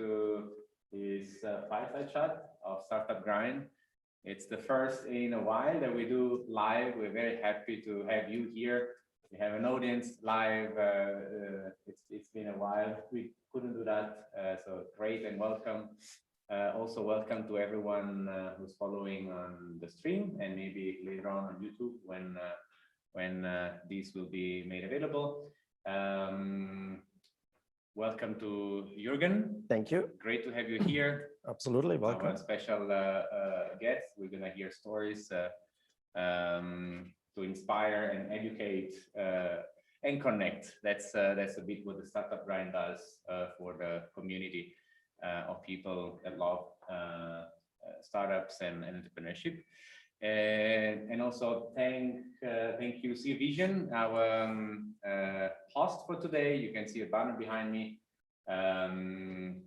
to this fireside chat of Startup Grind. It's the first in a while that we do live. We're very happy to have you here. We have an audience live. It's been a while. We couldn't do that, so great and welcome. Also welcome to everyone who's following on the stream and maybe later on YouTube when these will be made available. Welcome to Jürgen. Thank you. Great to have you here. Absolutely, welcome. Our special guest. We're gonna hear stories to inspire and educate and connect. That's a bit what the Startup Grind does for the community of people that love startups and entrepreneurship. And also thank you, C Vision, our host for today. You can see a banner behind me.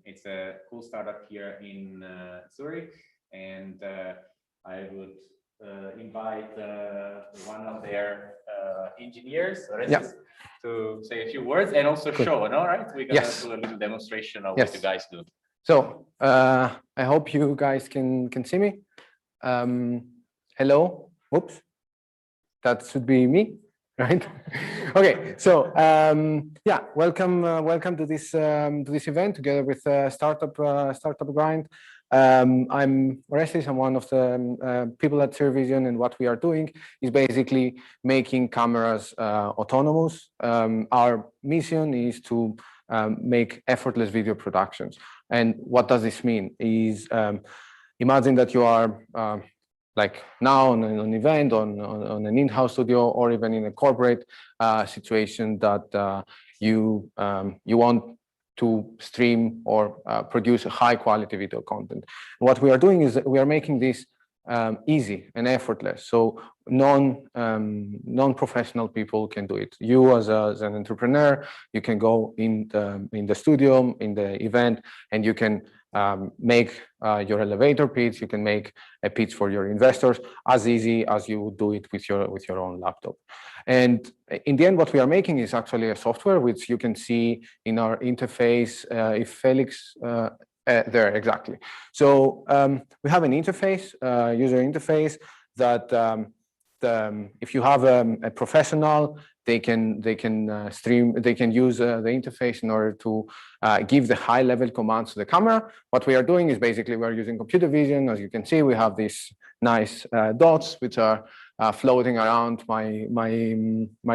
It's a cool startup here in Zurich, and I would invite one of their engineers to say a few words and also show. All right, we're gonna do a little demonstration of what you guys do. So I hope you guys can see me. Hello. Oops, that should be me, right? Okay. So yeah, welcome to this event together with Startup Grind. I'm Orestes. I'm one of the people at Zurich Vision, and what we are doing is basically making cameras autonomous. Our mission is to make effortless video productions. And what does this mean? Is imagine that you are like now on an event, on an in-house studio, or even in a corporate situation that you want to stream or produce a high-quality video content. What we are doing is that we are making this easy and effortless, so non-professional people can do it. You as an entrepreneur, you can go in the studio, in the event, and you can make your elevator pitch. You can make a pitch for your investors as easy as you would do it with your own laptop. And in the end, what we are making is actually a software which you can see in our interface. If Felix there, exactly. So we have an interface, user interface that if you have a professional, they can stream. They can use the interface in order to give the high-level commands to the camera. What we are doing is basically we are using computer vision. As you can see, we have these nice dots which are floating around my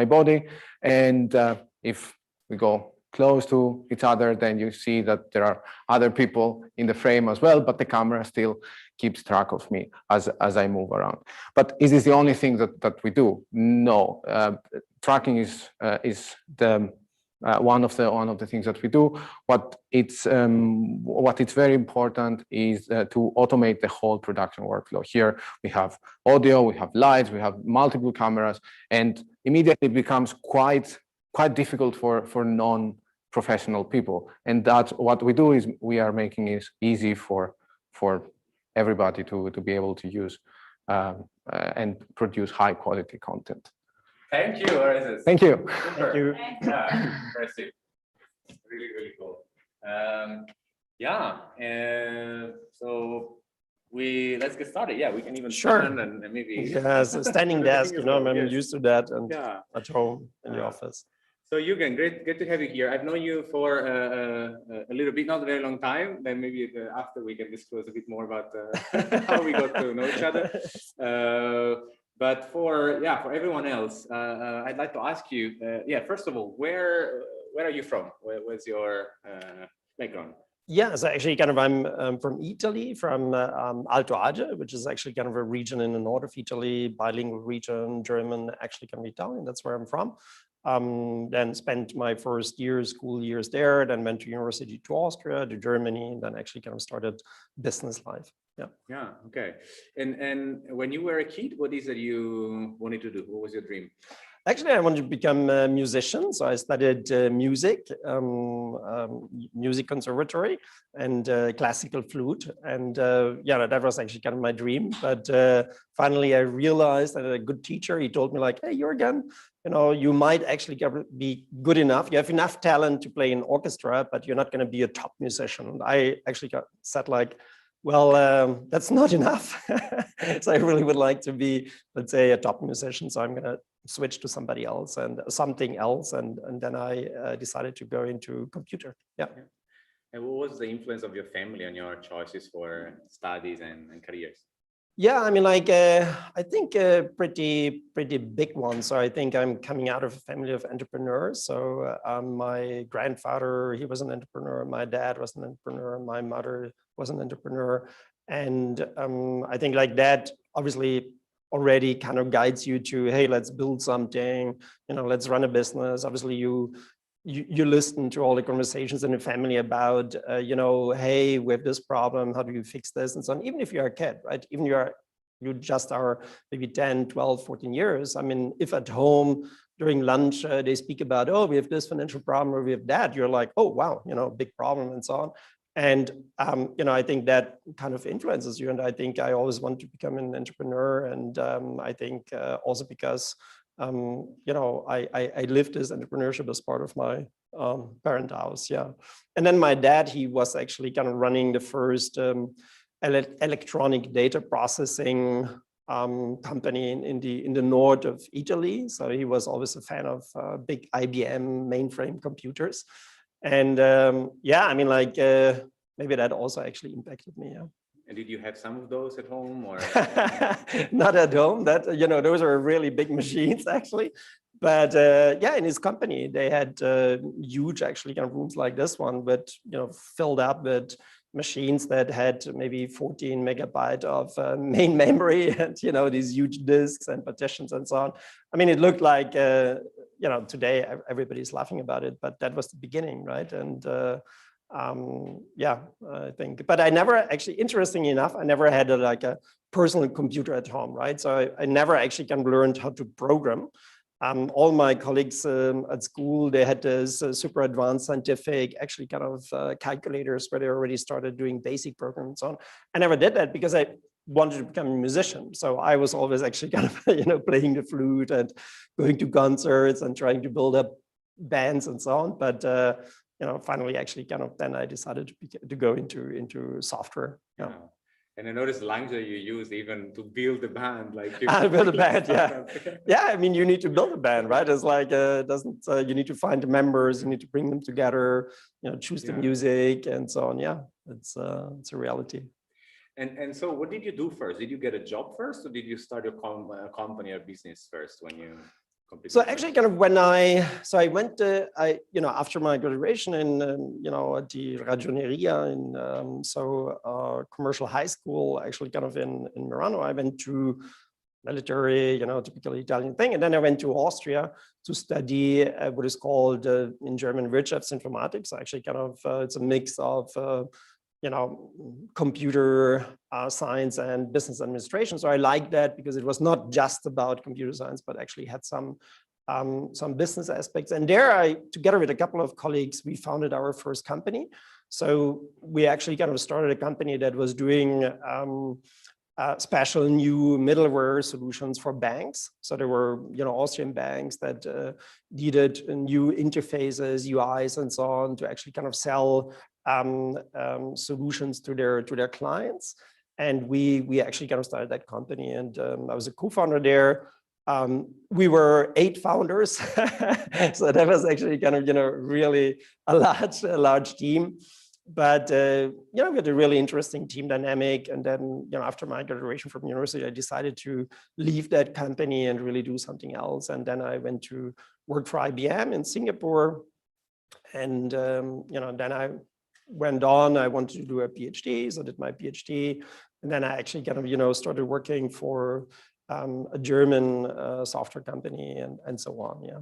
body, and if we go close to each other, then you see that there are other people in the frame as well, but the camera still keeps track of me as I move around. But is this the only thing that we do? No, tracking is the one of the things that we do. What it's very important is to automate the whole production workflow. Here we have audio, we have lights, we have multiple cameras, and immediately it becomes quite difficult for non-professional people. And that's what we do, is we are making it easy for everybody to be able to use and produce high quality content. Thank you, Orestes. Thank you. Thank you. Yeah, impressive. Really cool. So let's get started. Yeah, we can even stand and maybe. Yes, a standing desk. You know, I'm used to that, and at home in the office. So Jürgen, great to have you here. I've known you for a little bit, not a very long time. Then maybe after we can disclose a bit more about how we got to know each other. But for everyone else, I'd like to ask you, first of all, where are you from? Where's your background? Yeah, so actually I'm from Italy, from Alto Adige, which is actually kind of a region in the north of Italy, bilingual region, German, actually kind of Italian, that's where I'm from. Then spent my first school years there, then went to university to Austria, to Germany, and then actually kind of started business life. Yeah. Okay. And when you were a kid, what is it you wanted to do? What was your dream? Actually, I wanted to become a musician. So I studied music, music conservatory and classical flute. And yeah, that was actually kind of my dream. But finally, I realized that a good teacher, he told me like, hey, Jurgen, you know, you might actually be good enough. You have enough talent to play in orchestra, but you're not going to be a top musician. And I actually said like, well, that's not enough. So I really would like to be, let's say, a top musician. So I'm going to switch to somebody else and something else. And then I decided to go into computer. Yeah. And what was the influence of your family on your choices for studies and careers? Yeah, I mean, like, I think a pretty big one. So I think I'm coming out of a family of entrepreneurs. So my grandfather, he was an entrepreneur. My dad was an entrepreneur. My mother was an entrepreneur. And I think like that obviously already kind of guides you to, hey, let's build something, you know, let's run a business. Obviously you listen to all the conversations in the family about, you know, hey, we have this problem, how do you fix this and so on. Even if you're a kid, right? Even you just are maybe 10, 12, 14 years. I mean, if at home during lunch, they speak about, oh, we have this financial problem or we have that, you're like, oh, wow, you know, big problem and so on. And, you know, I think that kind of influences you. And I think I always want to become an entrepreneur. And I think also because, you know, I lived this entrepreneurship as part of my parent house. Yeah. And then my dad, he was actually kind of running the first electronic data processing company in the north of Italy. So he was always a fan of big IBM mainframe computers. And yeah, I mean, like maybe that also actually impacted me. Yeah. And did you have some of those at home or? Not at home. That, you know, those are really big machines actually. But yeah, in his company, they had huge actually kind of rooms like this one, but, you know, filled up with machines that had maybe 14 megabyte of main memory and, you know, these huge disks and partitions and so on. I mean, it looked like, you know, today everybody's laughing about it, but that was the beginning, right? And yeah, I think, but I never actually, interestingly enough, I never had like a personal computer at home, right? So I never actually kind of learned how to program. All my colleagues at school, they had this super advanced scientific, actually kind of calculators where they already started doing basic programs and so on. I never did that because I wanted to become a musician. So I was always actually kind of, you know, playing the flute and going to concerts and trying to build up bands and so on. But, you know, finally, actually kind of then I decided to go into software. Yeah. And I noticed the language that you use even to build the band, like build a band, yeah. Yeah, I mean, you need to build a band, right? It's like, you need to find the members, you need to bring them together, you know, choose the music and so on. Yeah, it's a reality. And so what did you do first? Did you get a job first or did you start your company or business first when you completed? So actually kind of when I went, you know, after my graduation in, you know, at the Ragioneria in, commercial high school, actually kind of in Merano, I went to military, you know, typical Italian thing. And then I went to Austria to study what is called in German Wirtschaftsinformatik. So actually kind of, it's a mix of, you know, computer science and business administration. So I liked that because it was not just about computer science, but actually had some business aspects. And there together with a couple of colleagues, we founded our first company. So we actually kind of started a company that was doing special new middleware solutions for banks. So there were, you know, Austrian banks that needed new interfaces, UIs, and so on to actually kind of sell solutions to their clients. And we actually kind of started that company. And I was a co-founder there. We were 8 founders. So that was actually kind of, you know, really a large team. But, you know, we had a really interesting team dynamic. And then, you know, after my graduation from university, I decided to leave that company and really do something else. And then I went to work for IBM in Singapore. And, you know, then I went on, I wanted to do a PhD, so I did my PhD. And then I actually kind of, you know, started working for a German software company and so on, yeah.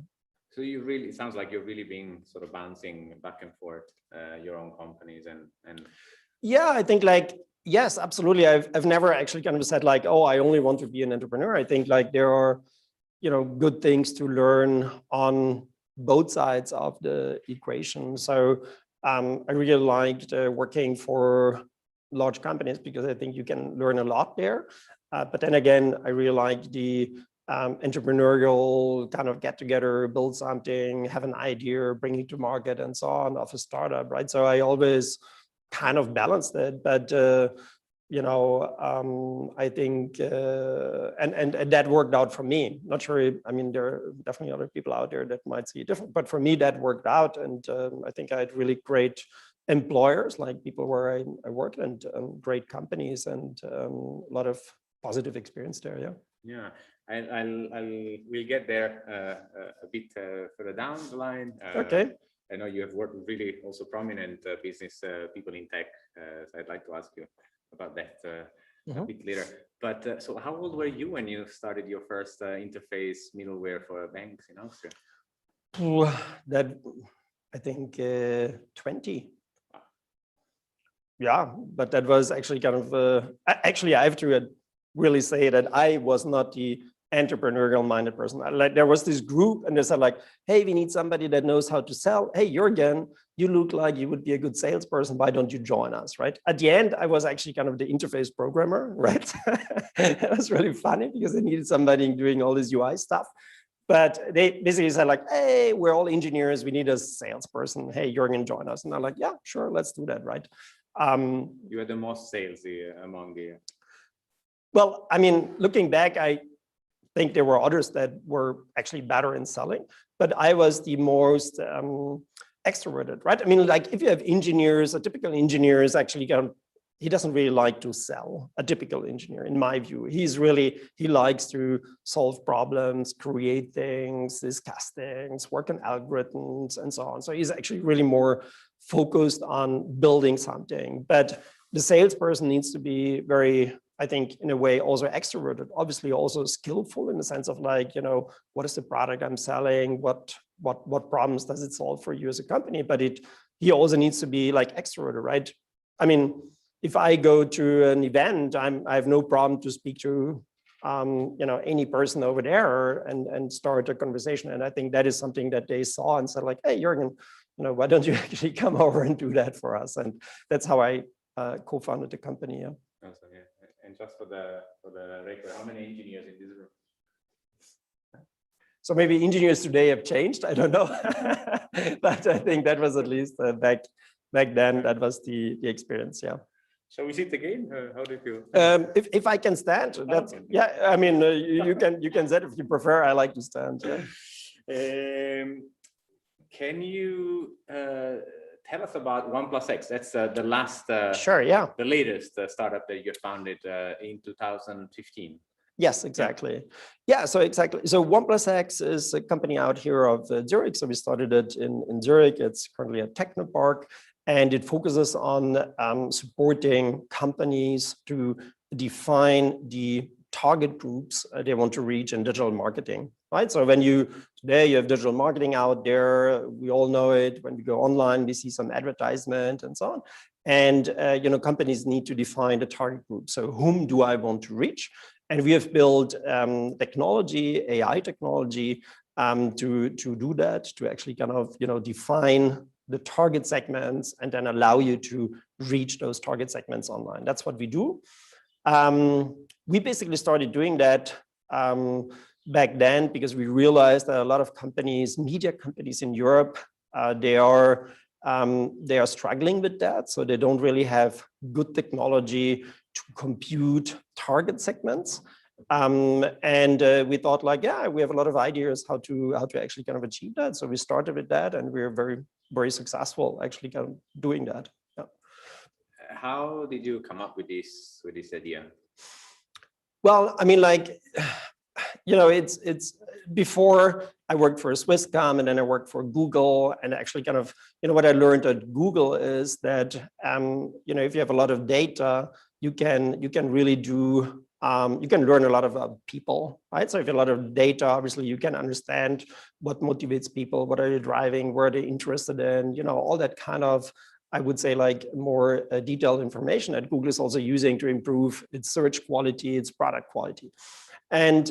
So you really, it sounds like you're really being sort of bouncing back and forth your own companies and. Yeah, I think like, yes, absolutely. I've never actually kind of said like, oh, I only want to be an entrepreneur. I think like there are good things to learn on both sides of the equation. So I really liked working for large companies because I think you can learn a lot there. But then again, I really like the entrepreneurial kind of get together, build something, have an idea, bring it to market and so on of a startup, right? So I always kind of balanced it, but I think, and that worked out for me. Not sure, I mean, there are definitely other people out there that might see it different, but for me, that worked out. And I think I had really great employers, like people where I worked, and great companies, and a lot of positive experience there, yeah. Yeah, we'll get there a bit further down the line. Okay. I know you have worked with really also prominent business people in tech, so I'd like to ask you about that a bit later. But so how old were you when you started your first interface middleware for banks in Austria? That, I think 20. Yeah, but that was actually kind of, actually I have to really say that I was not the entrepreneurial minded person. Like, there was this group and they said like, hey, we need somebody that knows how to sell. Hey, Jurgen, you look like you would be a good salesperson. Why don't you join us, right? At the end, I was actually kind of the interface programmer, right? It was really funny because they needed somebody doing all this UI stuff. But they basically said like, hey, we're all engineers. We need a salesperson. Hey, Jurgen, join us. And I'm like, yeah, sure, let's do that, right? You are the most salesy among the... Well, I mean, looking back, I think there were others that were actually better in selling, but I was the most extroverted, right? I mean, like if you have engineers, a typical engineer is actually he doesn't really like to sell, a typical engineer, in my view. He likes to solve problems, create things, discuss things, work on algorithms and so on. So he's actually really more focused on building something. But the salesperson needs to be very, I think, in a way, also extroverted, obviously also skillful in the sense of like, what is the product I'm selling? What problems does it solve for you as a company? But he also needs to be like extroverted, right? I mean, if I go to an event, I have no problem to speak to any person over there and start a conversation. And I think that is something that they saw and said like, hey, Jürgen, why don't you actually come over and do that for us? And that's how I co-founded the company. Yeah. Awesome, yeah. And just for the record, how many engineers in this room? So maybe engineers today have changed. I don't know, but I think that was at least back then. That was the experience. Yeah. Shall we sit again? How do you feel? If I can stand, that's yeah. I mean, you can sit if you prefer. I like to stand. Yeah. Can you tell us about 1plusX? That's the last. Sure. Yeah. The latest startup that you founded in 2015. Yes, exactly. Yeah, so exactly. So 1plusX is a company out here of Zurich. So we started it in Zurich. It's currently a technopark, and it focuses on supporting companies to define the target groups they want to reach in digital marketing, right? So when today you have digital marketing out there, we all know it. When we go online, we see some advertisement and so on. And, companies need to define the target group. So whom do I want to reach? And we have built technology, AI technology, to do that, to actually kind of, define the target segments and then allow you to reach those target segments online. That's what we do. We basically started doing that back then because we realized that a lot of companies, media companies in Europe, they are struggling with that. So they don't really have good technology to compute target segments. We thought like, yeah, we have a lot of ideas how to actually kind of achieve that. So we started with that, and we're very, very successful actually kind of doing that. Yeah. How did you come up with this idea? Well, I mean, like, it's before I worked for Swisscom, and then I worked for Google, and actually kind of, what I learned at Google is that, if you have a lot of data, you can really do, you can learn a lot about people, right? So if you have a lot of data, obviously you can understand what motivates people, what are they driving, where are they interested in, all that kind of, I would say, like more detailed information that Google is also using to improve its search quality, its product quality. And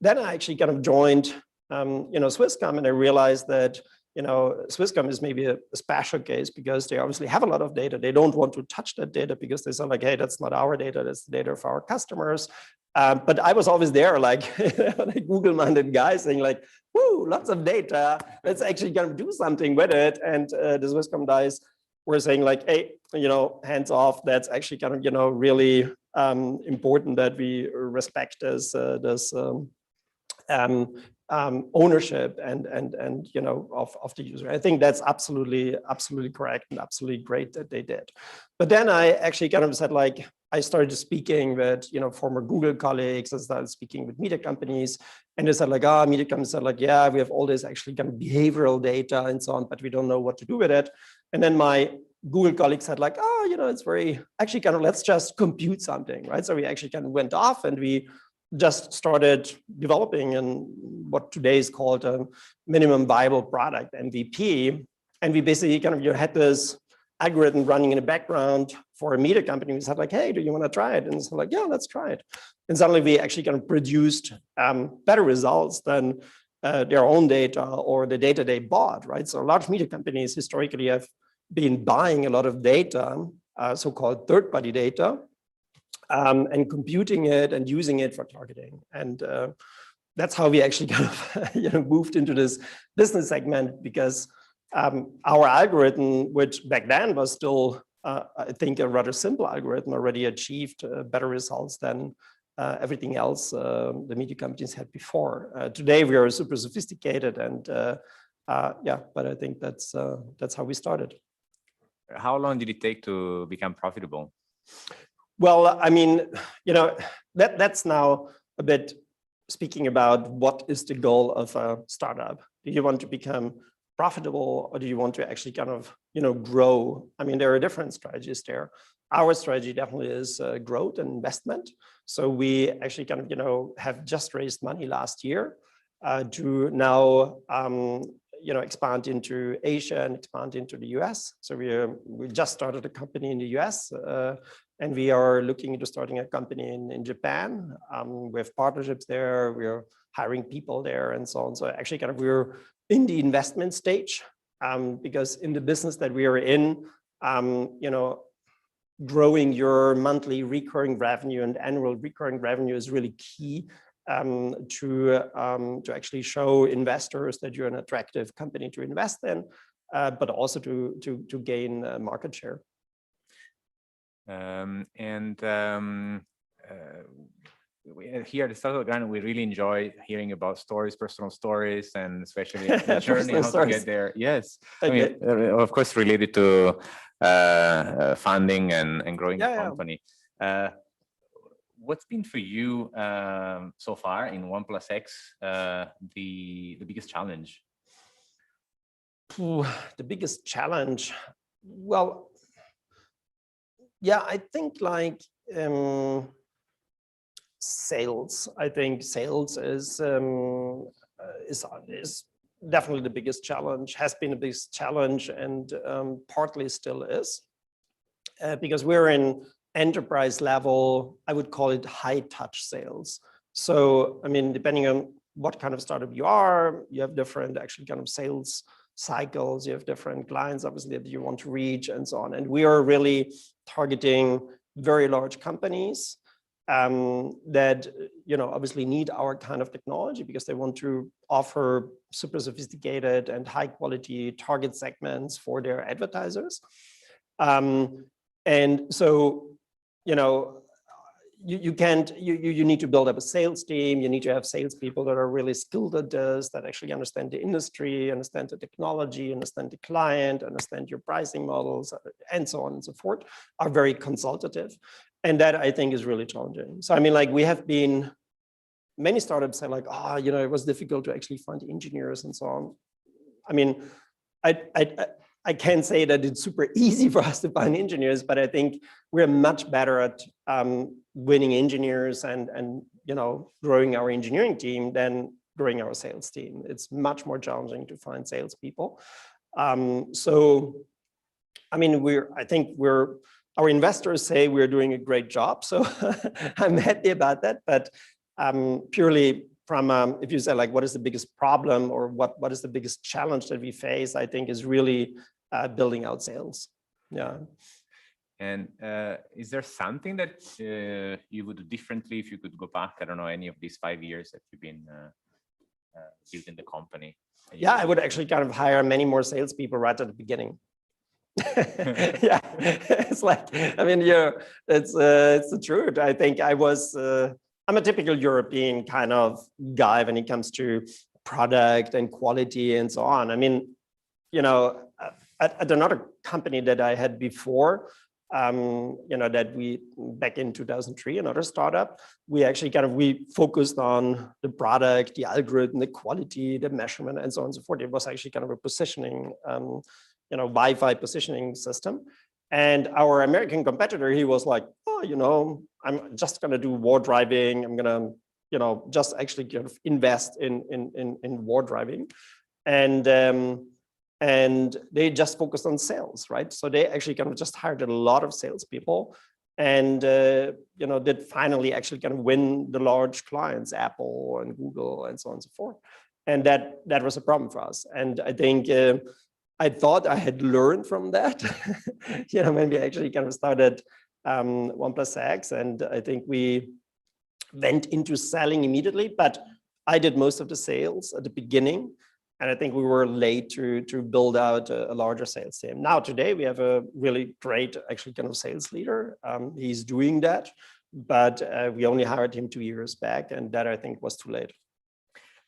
then I actually kind of joined, Swisscom, and I realized that, Swisscom is maybe a special case because they obviously have a lot of data. They don't want to touch that data because they say like, hey, that's not our data, that's the data of our customers. But I was always there, like a Google-minded guy saying like, whoo, lots of data, let's actually kind of do something with it. And the Swisscom guys were saying like, hey, hands off, that's actually kind of, really important that we respect this ownership and of the user. I think that's absolutely correct and absolutely great that they did. But then I actually kind of said like, I started speaking with former Google colleagues. I started speaking with media companies, and they said like, media companies said like, yeah, we have all this actually kind of behavioral data and so on, but we don't know what to do with it. And then my Google colleagues said like, it's very actually kind of, let's just compute something, right? So we actually kind of went off and we just started developing in what today is called a minimum viable product, MVP. And we basically kind of had this algorithm running in the background for a media company. We said like, hey, do you want to try it? And it's like, yeah, let's try it. And suddenly we actually kind of produced better results than their own data or the data they bought, right? So large media companies historically have been buying a lot of data, so-called third-party data, and computing it and using it for targeting. And that's how we actually kind of moved into this business segment, because our algorithm, which back then was still, I think, a rather simple algorithm, already achieved better results than everything else the media companies had before. Today we are super sophisticated, and but I think that's how we started. How long did it take to become profitable? Well, I mean, that's now a bit speaking about what is the goal of a startup. Do you want to become profitable, or do you want to actually kind of, grow? I mean, there are different strategies there. Our strategy definitely is growth and investment. So we actually kind of, have just raised money last year to now, expand into Asia and expand into the US. So we just started a company in the US, and we are looking into starting a company in Japan. We have partnerships there. We're hiring people there and so on. So actually kind of we're in the investment stage, because in the business that we are in, growing your monthly recurring revenue and annual recurring revenue is really key to actually show investors that you're an attractive company to invest in, but also to gain market share. Here at the Startup Grind, we really enjoy hearing about stories, personal stories, and especially the journey, how to get there. Yes, okay. I mean, of course, related to funding and growing the company. What's been for you so far in 1plusX the biggest challenge? The biggest challenge, well, yeah, I think like sales. I think sales is definitely the biggest challenge, has been the biggest challenge, and partly still is, because we're in enterprise level. I would call it high touch sales. So, I mean, depending on what kind of startup you are, you have different actually kind of sales cycles. You have different clients, obviously, that you want to reach and so on. And we are really targeting very large companies that, obviously need our kind of technology because they want to offer super sophisticated and high quality target segments for their advertisers. And so, you need to build up a sales team. You need to have salespeople that are really skilled at this, that actually understand the industry, understand the technology, understand the client, understand your pricing models, and so on and so forth, are very consultative. And that, I think, is really challenging. So, I mean, like, we have been, many startups say like, it was difficult to actually find engineers and so on. I mean, I can't say that it's super easy for us to find engineers, but I think we're much better at winning engineers and growing our engineering team than growing our sales team. It's much more challenging to find salespeople. So, I mean, our investors say we're doing a great job, so I'm happy about that. But purely from, if you say like, what is the biggest problem or what is the biggest challenge that we face, I think is really building out sales. Yeah. And is there something that you would do differently if you could go back? I don't know, any of these 5 years that you've been building the company? Yeah, I would actually kind of hire many more salespeople right at the beginning. Yeah, it's like, I mean, yeah, it's the truth. I think I'm a typical European kind of guy when it comes to product and quality and so on. I mean, you know, at another company that I had before, you know, that we back in 2003, another startup, we actually we focused on the product, the algorithm, the quality, the measurement, and so on and so forth. It was actually kind of a positioning, you know, Wi-Fi positioning system. And our American competitor, he was like, oh, you know, I'm just going to do war driving. I'm going to, you know, just actually kind of invest in war driving. And they just focused on sales, right? So they actually kind of just hired a lot of salespeople and, you know, did finally actually kind of win the large clients, Apple and Google and so on and so forth. And that was a problem for us. And I think I thought I had learned from that, you know, when we actually kind of started 1plusX, and I think we went into selling immediately, but I did most of the sales at the beginning. And I think we were late to build out a larger sales team. Now, today, we have a really great, actually kind of sales leader. He's doing that, but we only hired him 2 years back, and that I think was too late.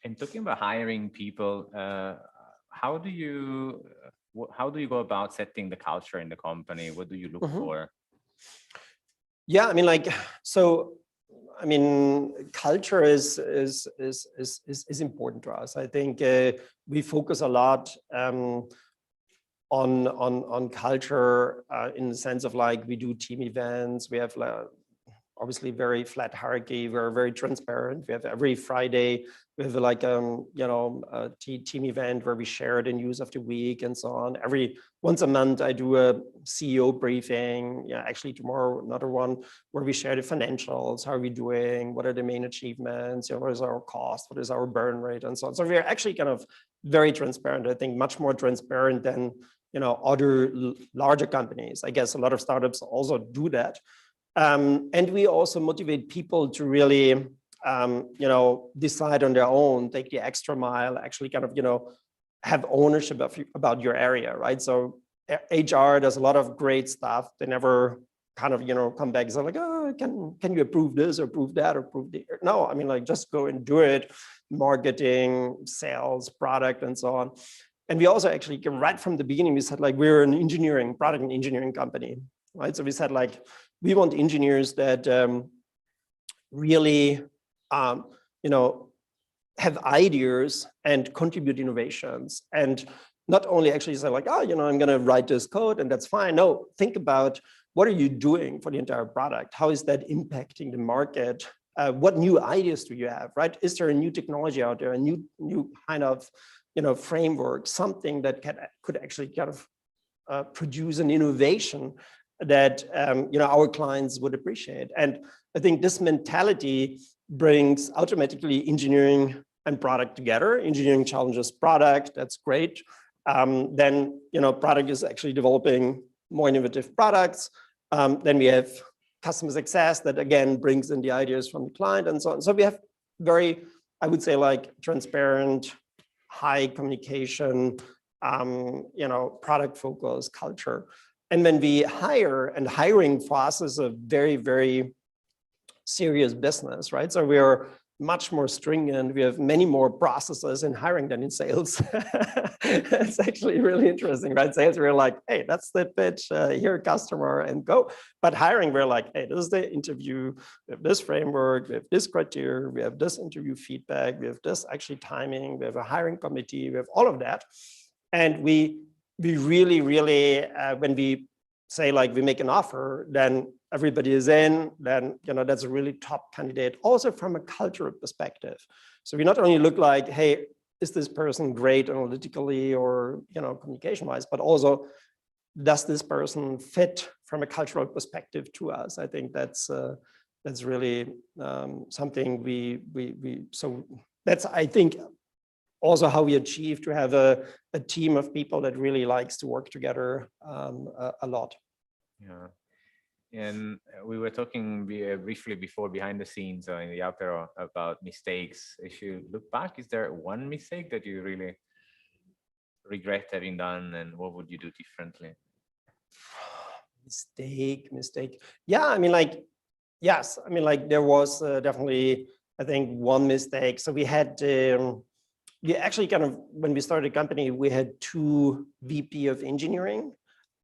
And talking about hiring people, how do you go about setting the culture in the company? What do you look for? Yeah, I mean, like, so, I mean, culture is important to us. I think we focus a lot on culture in the sense of like, we do team events. We have obviously very flat hierarchy. We're very transparent. We have every Friday, we have like, you know, a team event where we share the news of the week and so on. Once a month, I do a CEO briefing. Yeah, actually tomorrow, another one where we share the financials. How are we doing? What are the main achievements? You know, what is our cost? What is our burn rate? And so on. So we are actually kind of very transparent. I think much more transparent than, you know, other larger companies. I guess a lot of startups also do that. And we also motivate people to really, you know, decide on their own, take the extra mile, actually kind of, you know, have ownership about your area, right? So HR does a lot of great stuff. They never kind of, you know, come back and say like, oh, can you approve this or approve that or approve the, no, I mean, like just go and do it. Marketing, sales, product, and so on. And we also actually, right from the beginning, we said like, we're an engineering, product and engineering company, right? So we said like, we want engineers that really, you know, have ideas and contribute innovations, and not only actually say like, oh, you know, I'm going to write this code and that's fine. No, think about what are you doing for the entire product? How is that impacting the market? What new ideas do you have, right? Is there a new technology out there, a new kind of, you know, framework, something that could actually kind of produce an innovation that you know, our clients would appreciate. And I think this mentality brings automatically engineering and product together. Engineering challenges product, that's great. Then, you know, product is actually developing more innovative products. Then we have customer success that again brings in the ideas from the client and so on. So we have very, I would say, like transparent, high communication, you know, product focused culture. And when we hire, and hiring for us is a very, very serious business, right? So we are much more stringent. We have many more processes in hiring than in sales. It's actually really interesting, right? Sales, we're like, hey, that's the pitch, here, customer, and go. But hiring, we're like, hey, this is the interview. We have this framework. We have this criteria. We have this interview feedback. We have this actually timing. We have a hiring committee. We have all of that. And we really, really, when we say like we make an offer, then everybody is in, then, you know, that's a really top candidate, also from a cultural perspective. So we not only look like, hey, is this person great analytically or, you know, communication wise, but also does this person fit from a cultural perspective to us? I think that's that's really something so that's, I think, also how we achieve to have a team of people that really likes to work together a lot. Yeah. And we were talking briefly before behind the scenes in the apero about mistakes. If you look back, is there one mistake that you really regret having done, and what would you do differently? Mistake. Yeah, I mean, like, yes, I mean, like, there was definitely, I think, one mistake. So we had, we actually kind of, when we started the company, we had 2 VP of engineering.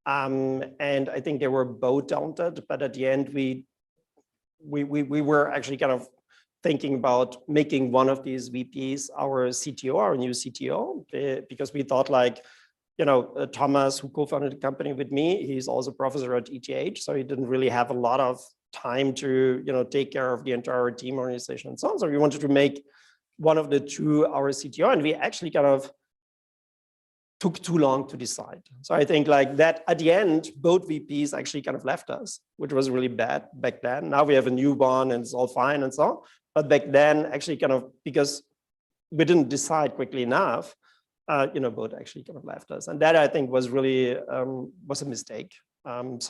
And I think they were both talented, but at the end, we were actually kind of thinking about making one of these VPs our CTO, our new CTO, because we thought, like, you know, Thomas, who co-founded the company with me, he's also a professor at ETH, so he didn't really have a lot of time to, you know, take care of the entire team organization and so on. So we wanted to make one of the 2 our CTO, and we actually kind of took too long to decide. So I think, like, that at the end, both VPs actually kind of left us, which was really bad back then. Now we have a new one and it's all fine and so on. But back then, actually, kind of, because we didn't decide quickly enough, you know, both actually kind of left us. And that, I think, was really, was a mistake. You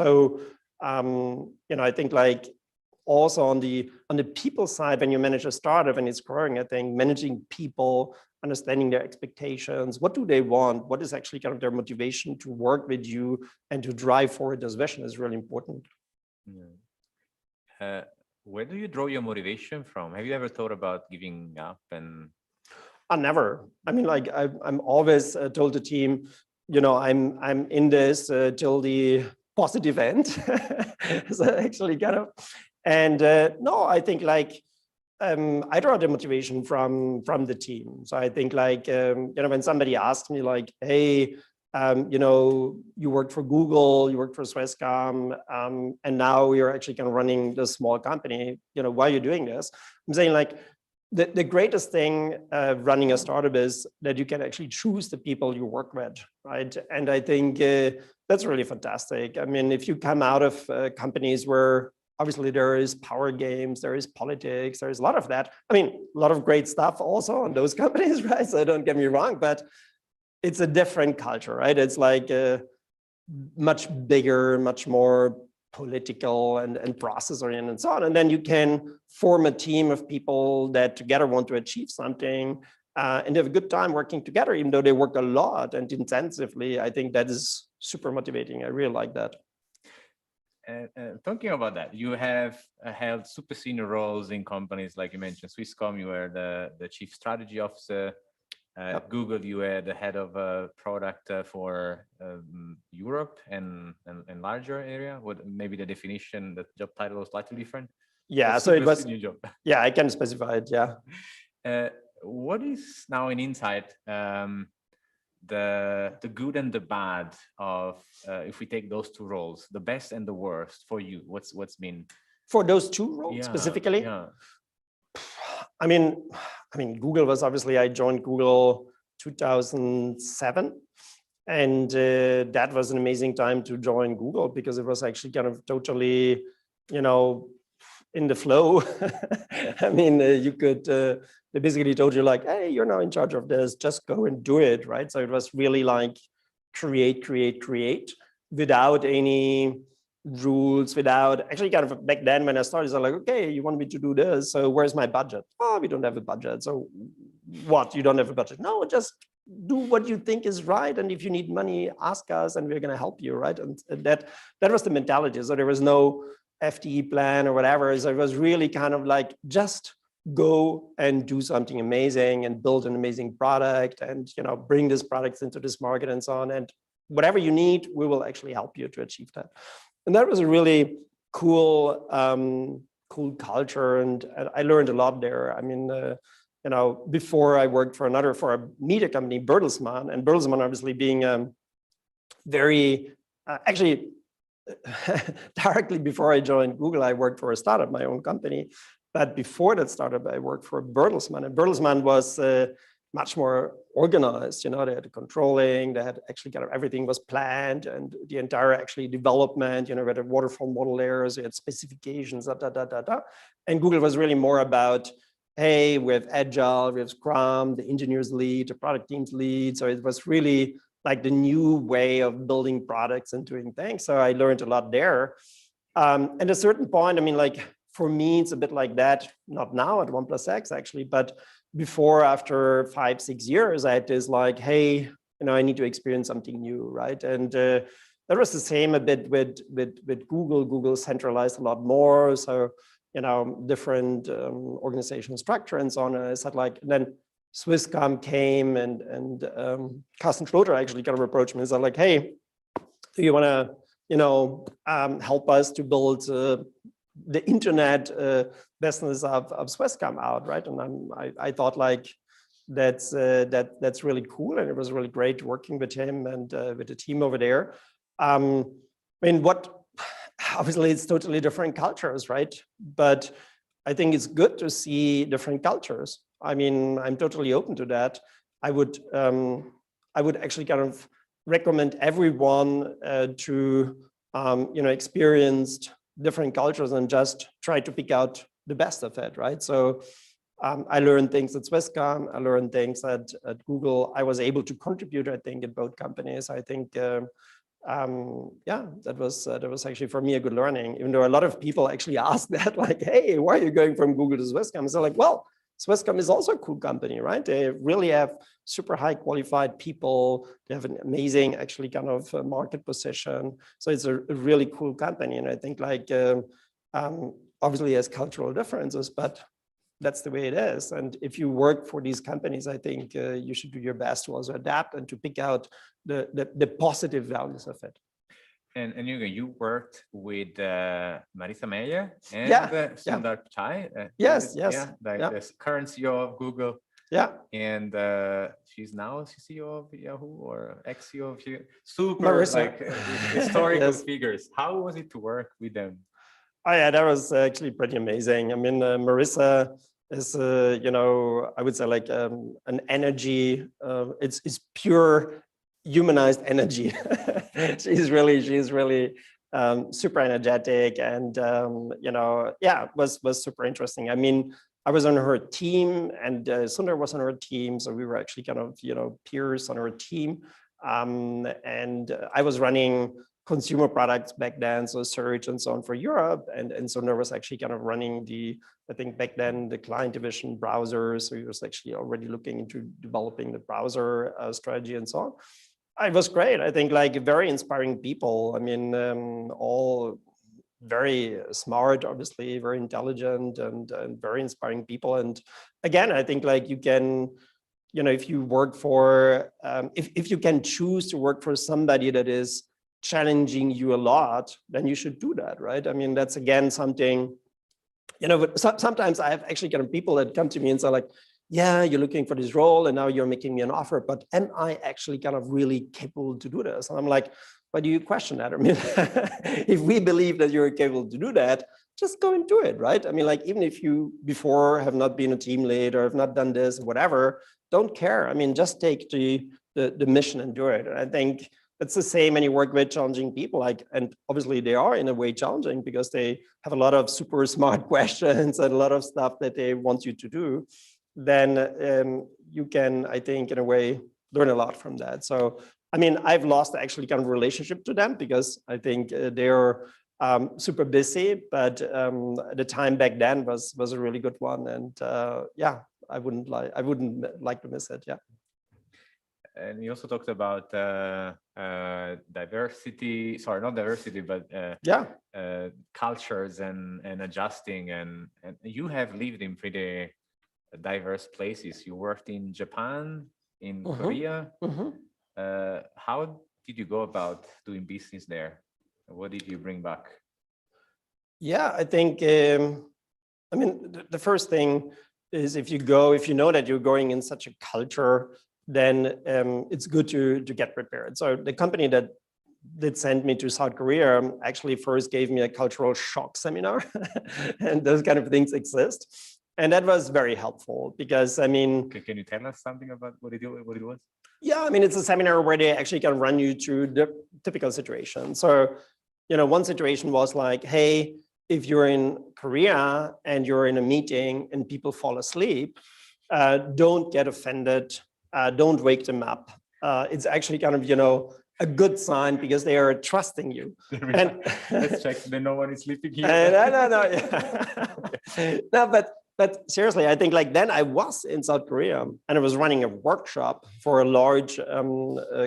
know, I think, like, also on the people side, when you manage a startup and it's growing, I think managing people, understanding their expectations, what do they want, what is actually kind of their motivation to work with you and to drive forward this vision is really important. Yeah. Where do you draw your motivation from? Have you ever thought about giving up? And never. I mean, like, I'm always told the team, you know, I'm in this till the positive end. So actually kind of, and no, I think, like, I draw the motivation from the team. So I think, like, you know, when somebody asks me, like, hey, you know, you worked for Google, you worked for Swisscom, and now you're actually kind of running this small company, you know, why are you doing this? I'm saying, like, the greatest thing running a startup is that you can actually choose the people you work with, right? And I think that's really fantastic. I mean, if you come out of companies where obviously there is power games, there is politics, there is a lot of that. I mean, a lot of great stuff also in those companies, right? So don't get me wrong, but it's a different culture, right? It's like much bigger, much more political and process oriented and so on. And then you can form a team of people that together want to achieve something and have a good time working together, even though they work a lot and intensively. I think that is super motivating. I really like that. Talking about that, you have held super senior roles in companies like you mentioned, Swisscom. You were the chief strategy officer. At Google, you were the head of product for Europe and larger area. What maybe the definition, the job title was slightly different. Yeah, so it was senior job. Yeah, I can specify it. Yeah. What is now in insight? The good and the bad of if we take those 2 roles, the best and the worst for you, what's been for those 2 roles specifically? Yeah. I mean, Google was obviously, I joined Google 2007, and that was an amazing time to join Google because it was actually kind of totally, you know, in the flow. I mean, you could, they basically told you, like, hey, you're now in charge of this, just go and do it, right? So it was really like create without any rules, without actually kind of back then when I started, I was like, okay, you want me to do this, so where's my budget? Oh, we don't have a budget. So what, you don't have a budget? No, just do what you think is right, and if you need money, ask us and we're going to help you, right? And that was the mentality. So there was no FTE plan or whatever. So it was really kind of like, just go and do something amazing and build an amazing product and, you know, bring this product into this market and so on, and whatever you need, we will actually help you to achieve that. And that was a really cool cool culture, and I learned a lot there. I mean, you know, before I worked for a media company, Bertelsmann, and Bertelsmann obviously being very, actually, directly before I joined Google, I worked for a startup, my own company. But before that startup, I worked for Bertelsmann, and Bertelsmann was much more organized. You know, they had the controlling, they had actually kind of everything was planned, and the entire actually development, you know, where the waterfall model layers, they had specifications, And Google was really more about, hey, we have Agile, we have Scrum, the engineers lead, the product teams lead. So it was really like the new way of building products and doing things. So I learned a lot there. At a certain point, I mean, like for me, it's a bit like that, not now at 1plusX actually, but before, after 5-6 years, I had this like, hey, you know, I need to experience something new, right? And that was the same a bit with Google. Google centralized a lot more. So, you know, different organizational structure and so on. And I said like, and then Swisscom came and Carsten Schloter actually kind of approached me and said like, hey, do you want to, you know, help us to build the internet business of Swisscom out, right? And I thought like, that's really cool. And it was really great working with him and with the team over there. I mean, obviously it's totally different cultures, right? But I think it's good to see different cultures. I mean, I'm totally open to that. I would actually kind of recommend everyone to, you know, experience different cultures and just try to pick out the best of it, right? So I learned things at Swisscom, I learned things at Google. I was able to contribute, I think, at both companies. I think, yeah, that was actually for me a good learning, even though a lot of people actually ask that, like, hey, why are you going from Google to Swisscom? So like, well, Swisscom is also a cool company, right? They really have super high qualified people. They have an amazing, actually, kind of market position. So it's a really cool company. And I think like, obviously it has cultural differences, but that's the way it is. And if you work for these companies, I think you should do your best to also adapt and to pick out the positive values of it. And Jürgen, you worked with Marissa Meyer and Sundar Pichai. Yes. Yeah, the current CEO of Google. Yeah. And she's now CEO of Yahoo or ex-CEO of Yahoo. Super Marissa. like historical figures. How was it to work with them? Oh yeah, that was actually pretty amazing. I mean, Marissa is, you know, I would say like an energy. It's pure humanized energy. she's really super energetic, and you know, yeah, was super interesting. I mean, I was on her team, and Sundar was on her team, so we were actually kind of, you know, peers on her team. And I was running consumer products back then, so search and so on for Europe, and Sundar was actually kind of running I think back then the client division browser. So he was actually already looking into developing the browser strategy and so on. It was great. I think like very inspiring people. I mean, all very smart, obviously, very intelligent and very inspiring people. And again, I think like you can, you know, if you work for, if you can choose to work for somebody that is challenging you a lot, then you should do that, right? I mean, that's again something, you know, but sometimes I have actually kind of people that come to me and say like, yeah, you're looking for this role and now you're making me an offer, but am I actually kind of really capable to do this? And I'm like, why do you question that? I mean, if we believe that you're capable to do that, just go and do it, right? I mean, like, even if you before have not been a team lead or have not done this, whatever, don't care. I mean, just take the mission and do it. And I think it's the same when you work with challenging people, like, and obviously they are in a way challenging because they have a lot of super smart questions and a lot of stuff that they want you to do. Then you can, I think, in a way, learn a lot from that. So, I mean, I've lost actually kind of relationship to them because I think they're super busy, but the time back then was a really good one. And yeah, I wouldn't like to miss it. Yeah. And you also talked about diversity, sorry, not diversity, but cultures and adjusting. And you have lived in pretty diverse places. You worked in Japan, in Korea. How did you go about doing business there? What did you bring back? Yeah, I think, I mean, the first thing is if you know that you're going in such a culture, then it's good to get prepared. So the company that sent me to South Korea actually first gave me a cultural shock seminar, and those kind of things exist. And that was very helpful because, I mean, can you tell us something about what it was? Yeah, I mean, it's a seminar where they actually can run you through the typical situation. So, you know, one situation was like, hey, if you're in Korea and you're in a meeting and people fall asleep, don't get offended, don't wake them up. It's actually kind of, you know, a good sign because they are trusting you. And let's check. Then no one is sleeping here. No. Yeah. No, but seriously, I think like then I was in South Korea and I was running a workshop for a large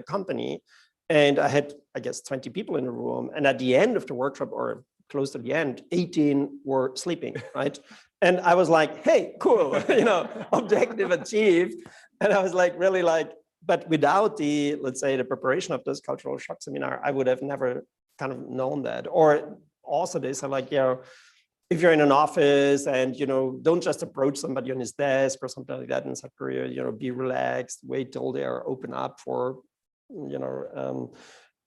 company, and I had, I guess, 20 people in the room. And at the end of the workshop, or close to the end, 18 were sleeping, right? And I was like, hey, cool, you know, objective achieved. And I was like, really like, but without the, let's say, the preparation of this cultural shock seminar, I would have never kind of known that. Or also they said like, you know, if you're in an office and, you know, don't just approach somebody on his desk or something like that in South Korea, you know, be relaxed, wait till they are open up for, you know,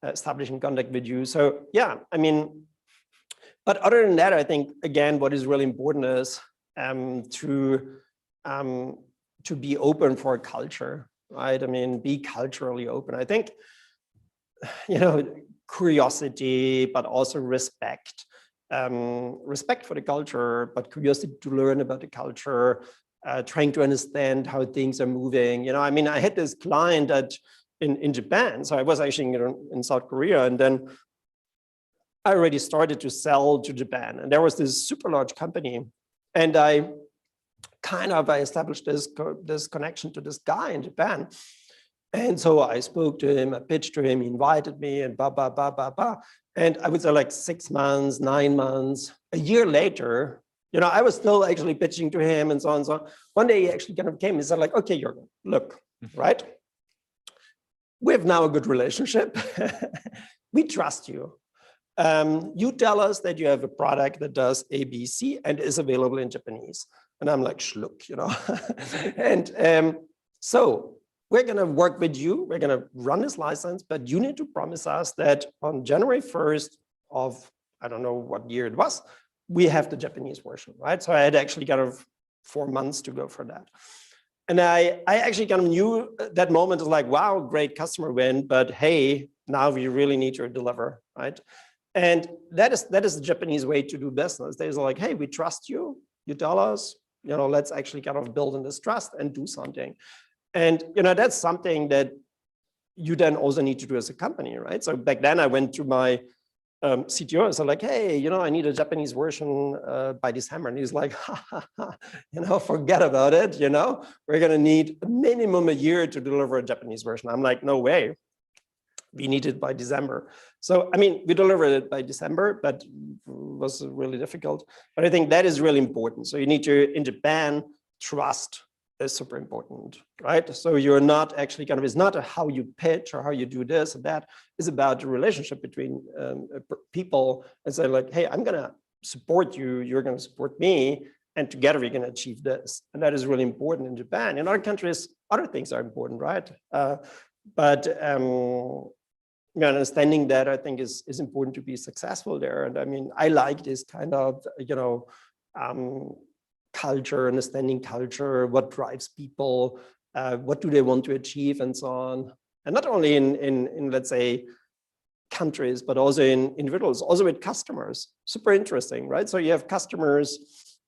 establishing contact with you. So yeah, I mean, but other than that, I think, again, what is really important is to be open for a culture, right? I mean, be culturally open. I think, you know, curiosity, but also respect. Respect for the culture, but curiosity to learn about the culture, trying to understand how things are moving. You know, I mean, I had this client in Japan, so I was actually in South Korea, and then I already started to sell to Japan, and there was this super large company, and I established this connection to this guy in Japan. And so I spoke to him, I pitched to him, he invited me, and blah, blah, blah, blah, blah. And I would say like 6 months, 9 months, a year later, you know, I was still actually pitching to him and so on and so on. One day he actually kind of came and said like, okay, Jürgen, look, right? We have now a good relationship. We trust you. You tell us that you have a product that does A, B, C and is available in Japanese. And I'm like, schluck, you know. And so we're going to work with you. We're going to run this license, but you need to promise us that on January 1st of, I don't know what year it was, we have the Japanese version, right? So I had actually kind of 4 months to go for that. And I actually kind of knew that moment was like, wow, great customer win, but hey, now we really need to deliver, right? And that is the Japanese way to do business. They're like, hey, we trust you. You tell us, you know, let's actually kind of build in this trust and do something. And, you know, that's something that you then also need to do as a company, right? So back then I went to my CTO and said like, hey, you know, I need a Japanese version by December. And he's like, ha, ha, ha, you know, forget about it. You know, we're going to need a minimum a year to deliver a Japanese version. I'm like, no way. We need it by December. So, I mean, we delivered it by December, but it was really difficult. But I think that is really important. So you need to, in Japan, trust is super important, right? So you're not actually kind of, it's not how you pitch or how you do this and that. It's about the relationship between people and say like, hey, I'm going to support you, you're going to support me, and together we're going to achieve this. And that is really important in Japan. In other countries, other things are important, right? But understanding that, I think, is important to be successful there. And I mean, I like this kind of, you know, culture, understanding culture, what drives people, what do they want to achieve, and so on. And not only in let's say, countries, but also in individuals, also with customers. Super interesting, right? So you have customers,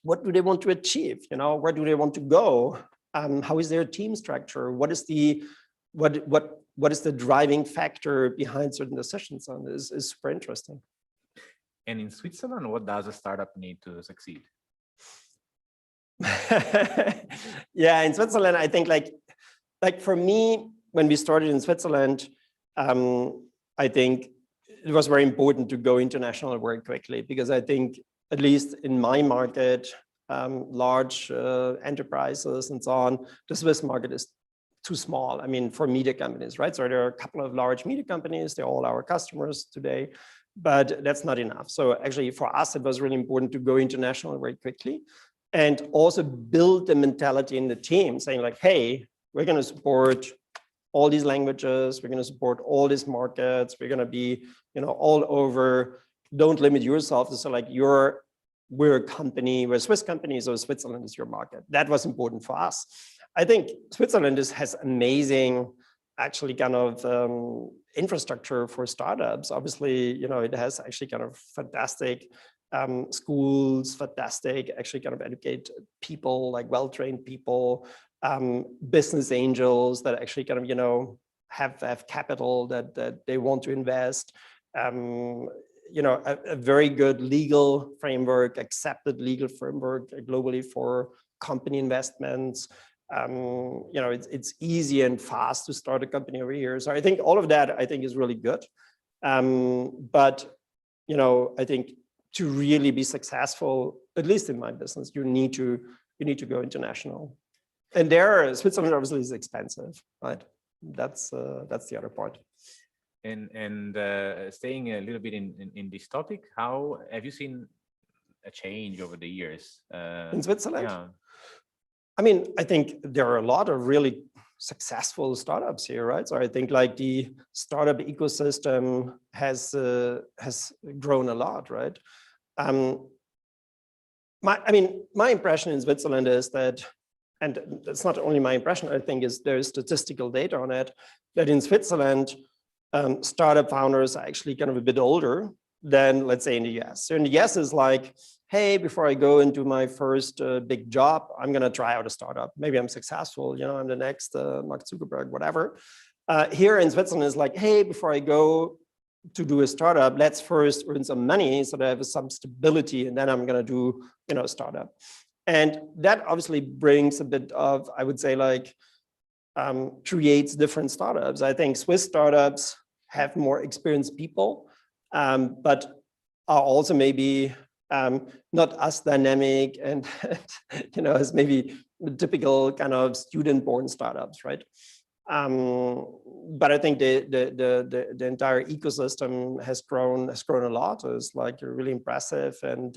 what do they want to achieve? You know, where do they want to go? How is their team structure? What is the driving factor behind certain decisions? And is super interesting. And in Switzerland, what does a startup need to succeed? Yeah, in Switzerland, I think like for me, when we started in Switzerland, I think it was very important to go international very quickly, because I think, at least in my market, large enterprises and so on, the Swiss market is too small. I mean, for media companies, right? So there are a couple of large media companies, they're all our customers today, but that's not enough. So actually for us, it was really important to go international very quickly, and also build the mentality in the team, saying like, hey, we're going to support all these languages, we're going to support all these markets, we're going to be, you know, all over. Don't limit yourself to say like, you're we're a company, we're a Swiss company, so Switzerland is your market. That was important for us. I think Switzerland has amazing, actually kind of infrastructure for startups. Obviously, you know, it has actually kind of fantastic schools, fantastic, actually kind of educate people, like well-trained people, business angels that actually kind of, you know, have capital that they want to invest. You know, a very good legal framework, accepted legal framework globally for company investments. You know, it's easy and fast to start a company over here. So I think all of that, I think, is really good. But, you know, I think to really be successful, at least in my business, you need to go international. And there, Switzerland obviously is expensive, right? That's the other part. And staying a little bit in this topic, how have you seen a change over the years in Switzerland? Yeah. I mean, I think there are a lot of really successful startups here, right? So I think like the startup ecosystem has grown a lot, right? My impression in Switzerland is that, and it's not only my impression, I think there's statistical data on it, that in Switzerland, startup founders are actually kind of a bit older than, let's say, in the US. So in the US is like, hey, before I go into my first big job, I'm going to try out a startup. Maybe I'm successful, you know, I'm the next Mark Zuckerberg, whatever. Here in Switzerland is like, hey, before I go to do a startup, let's first earn some money so that I have some stability, and then I'm going to do, you know, a startup. And that obviously brings a bit of, I would say, like, creates different startups. I think Swiss startups have more experienced people, but are also maybe not as dynamic and you know, as maybe the typical kind of student-born startups, right? But I think the entire ecosystem has grown a lot. It's like really impressive, and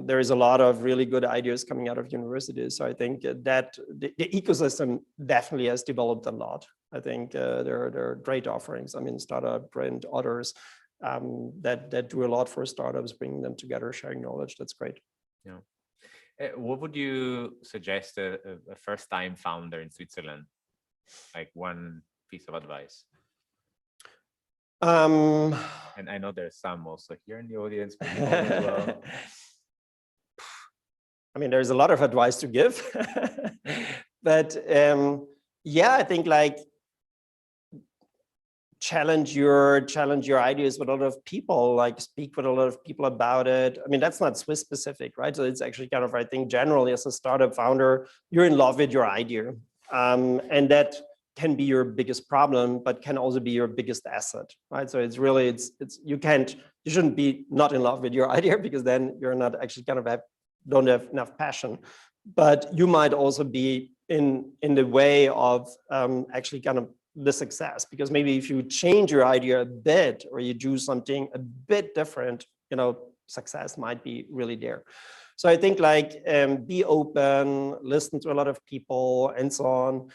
there is a lot of really good ideas coming out of universities. So I think that the ecosystem definitely has developed a lot. I think there are great offerings. I mean, Startup and others that do a lot for startups, bringing them together, sharing knowledge. That's great. Yeah. What would you suggest a first-time founder in Switzerland? Like one piece of advice. And I know there's some also here in the audience, but you as well. I mean, there's a lot of advice to give, but yeah, I think like challenge your ideas with a lot of people, like speak with a lot of people about it. I mean, that's not Swiss specific, right? So it's actually kind of, I think generally as a startup founder, you're in love with your idea. And that can be your biggest problem, but can also be your biggest asset, right? So it's really, you shouldn't be not in love with your idea, because then you're not actually kind of don't have enough passion. But you might also be in the way of actually kind of the success, because maybe if you change your idea a bit, or you do something a bit different, you know, success might be really there. So I think like be open, listen to a lot of people and so on.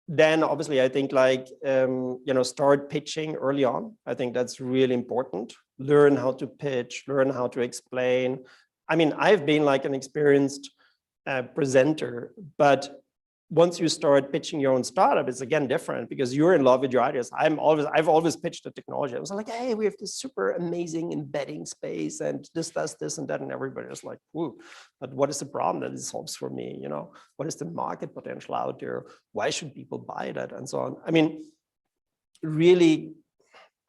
Then obviously I think like, you know, start pitching early on. I think that's really important. Learn how to pitch, learn how to explain. I mean, I've been like an experienced presenter, but once you start pitching your own startup, it's again different, because you're in love with your ideas. I've always pitched the technology. I was like, hey, we have this super amazing embedding space, and this does this and that, and everybody was like, whoa, but what is the problem that it solves for me? You know, what is the market potential out there? Why should people buy that, and so on? I mean, really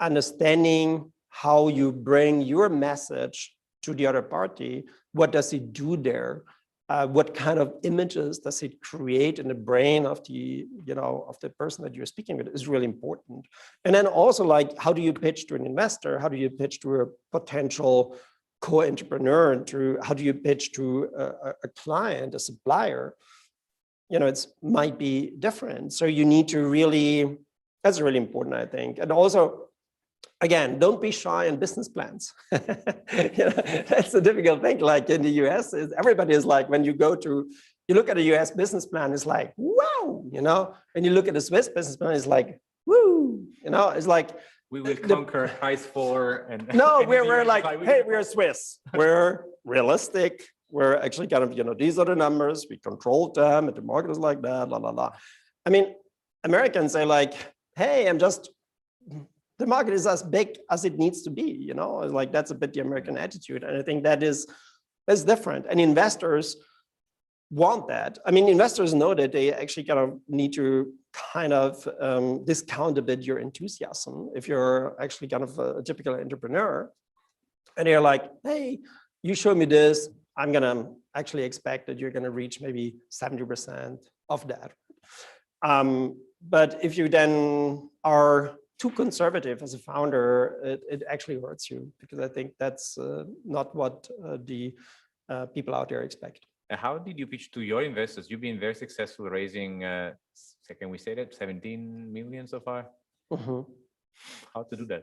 understanding how you bring your message to the other party. What does it do there? What kind of images does it create in the brain of the, you know, of the person that you're speaking with is really important. And then also, like, how do you pitch to an investor? How do you pitch to a potential co-entrepreneur? How do you pitch to a client, a supplier? You know, it might be different. So you need to really, that's really important, I think. And also, again, don't be shy in business plans. You know, that's a difficult thing. Like in the US, everybody is like, when you look at a US business plan, it's like, wow, you know, when you look at a Swiss business plan, it's like, woo, you know, it's like, We will conquer price 4 and no, and we're like, like, hey, we're Swiss. We're realistic. We're actually kind of, you know, these are the numbers. We control them. And the market is like that, la, la, la. I mean, Americans say like, hey, the market is as big as it needs to be, you know, like that's a bit the American attitude. And I think that's different. And investors want that. I mean, investors know that they actually kind of need to kind of discount a bit your enthusiasm if you're actually kind of a typical entrepreneur. And they're like, hey, you show me this, I'm gonna actually expect that you're gonna reach maybe 70% of that. But if you then are too conservative as a founder, it actually hurts you, because I think that's not what the people out there expect. How did you pitch to your investors? You've been very successful raising, can we say that, 17 million so far? Mm-hmm. How to do that?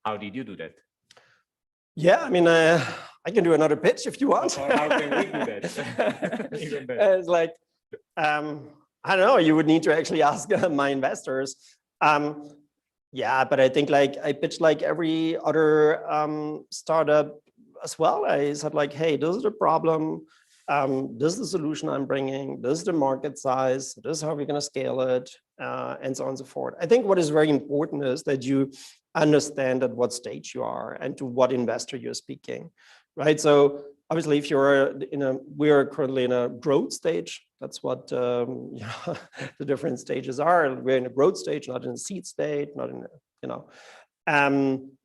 How did you do that? Yeah, I mean, I can do another pitch if you want. Or how can we do that? Even better. It's like, I don't know, you would need to actually ask my investors. Yeah, but I think like I pitched like every other startup as well. I said like, hey, this is the problem. This is the solution I'm bringing. This is the market size. This is how we're going to scale it, and so on and so forth. I think what is very important is that you understand at what stage you are and to what investor you're speaking, right? So obviously, if you're we're currently in a growth stage. That's what you know, the different stages are. We're in a growth stage, not in a seed stage, not in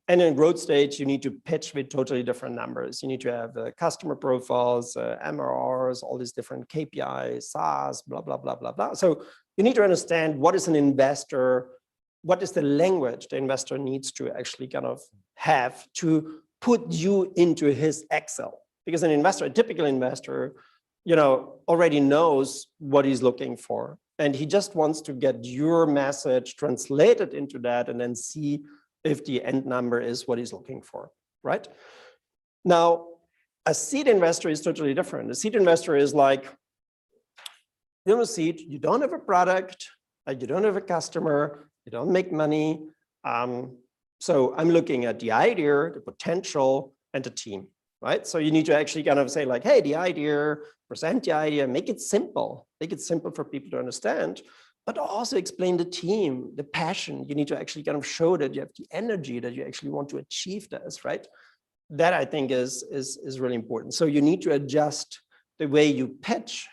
and in growth stage, you need to pitch with totally different numbers. You need to have customer profiles, MRRs, all these different KPIs, SaaS, blah, blah, blah, blah, blah. So you need to understand what is an investor, what is the language the investor needs to actually kind of have to put you into his Excel. Because an investor, a typical investor, you know, already knows what he's looking for. And he just wants to get your message translated into that and then see if the end number is what he's looking for, right? Now, a seed investor is totally different. A seed investor is like, you're a seed, you don't have a product, you don't have a customer, you don't make money. So I'm looking at the idea, the potential, and the team, right? So you need to actually kind of say like, hey, the idea, present the idea, make it simple for people to understand. But also explain the team, the passion. You need to actually kind of show that you have the energy, that you actually want to achieve this, right? That I think is really important. So you need to adjust the way you pitch,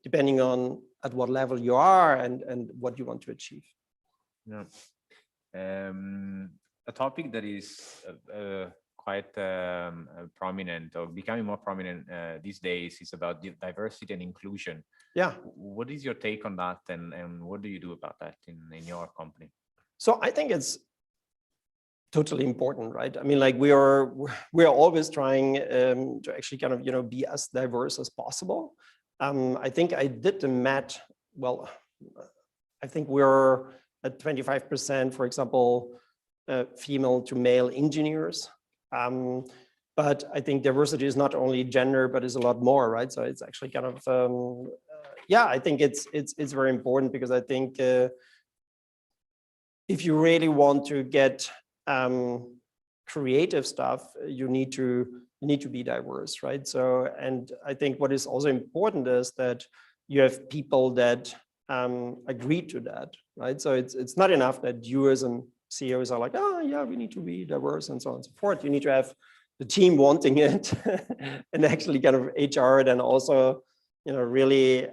depending on at what level you are and what you want to achieve. Yeah. A topic that is quite prominent or becoming more prominent these days is about diversity and inclusion. Yeah. What is your take on that, and what do you do about that in your company? So I think it's totally important, right? I mean, like we are always trying to actually kind of, you know, be as diverse as possible. I think I did the math. Well, I think we're at 25%, for example, female to male engineers. But I think diversity is not only gender, but is a lot more, right? So it's actually kind of, yeah, I think it's very important, because I think if you really want to get creative stuff, you need to be diverse, right? So, and I think what is also important is that you have people that agree to that, right? So it's not enough that you as a CEOs are like, oh yeah, we need to be diverse and so on and so forth. You need to have the team wanting it and actually kind of HR then also, you know, really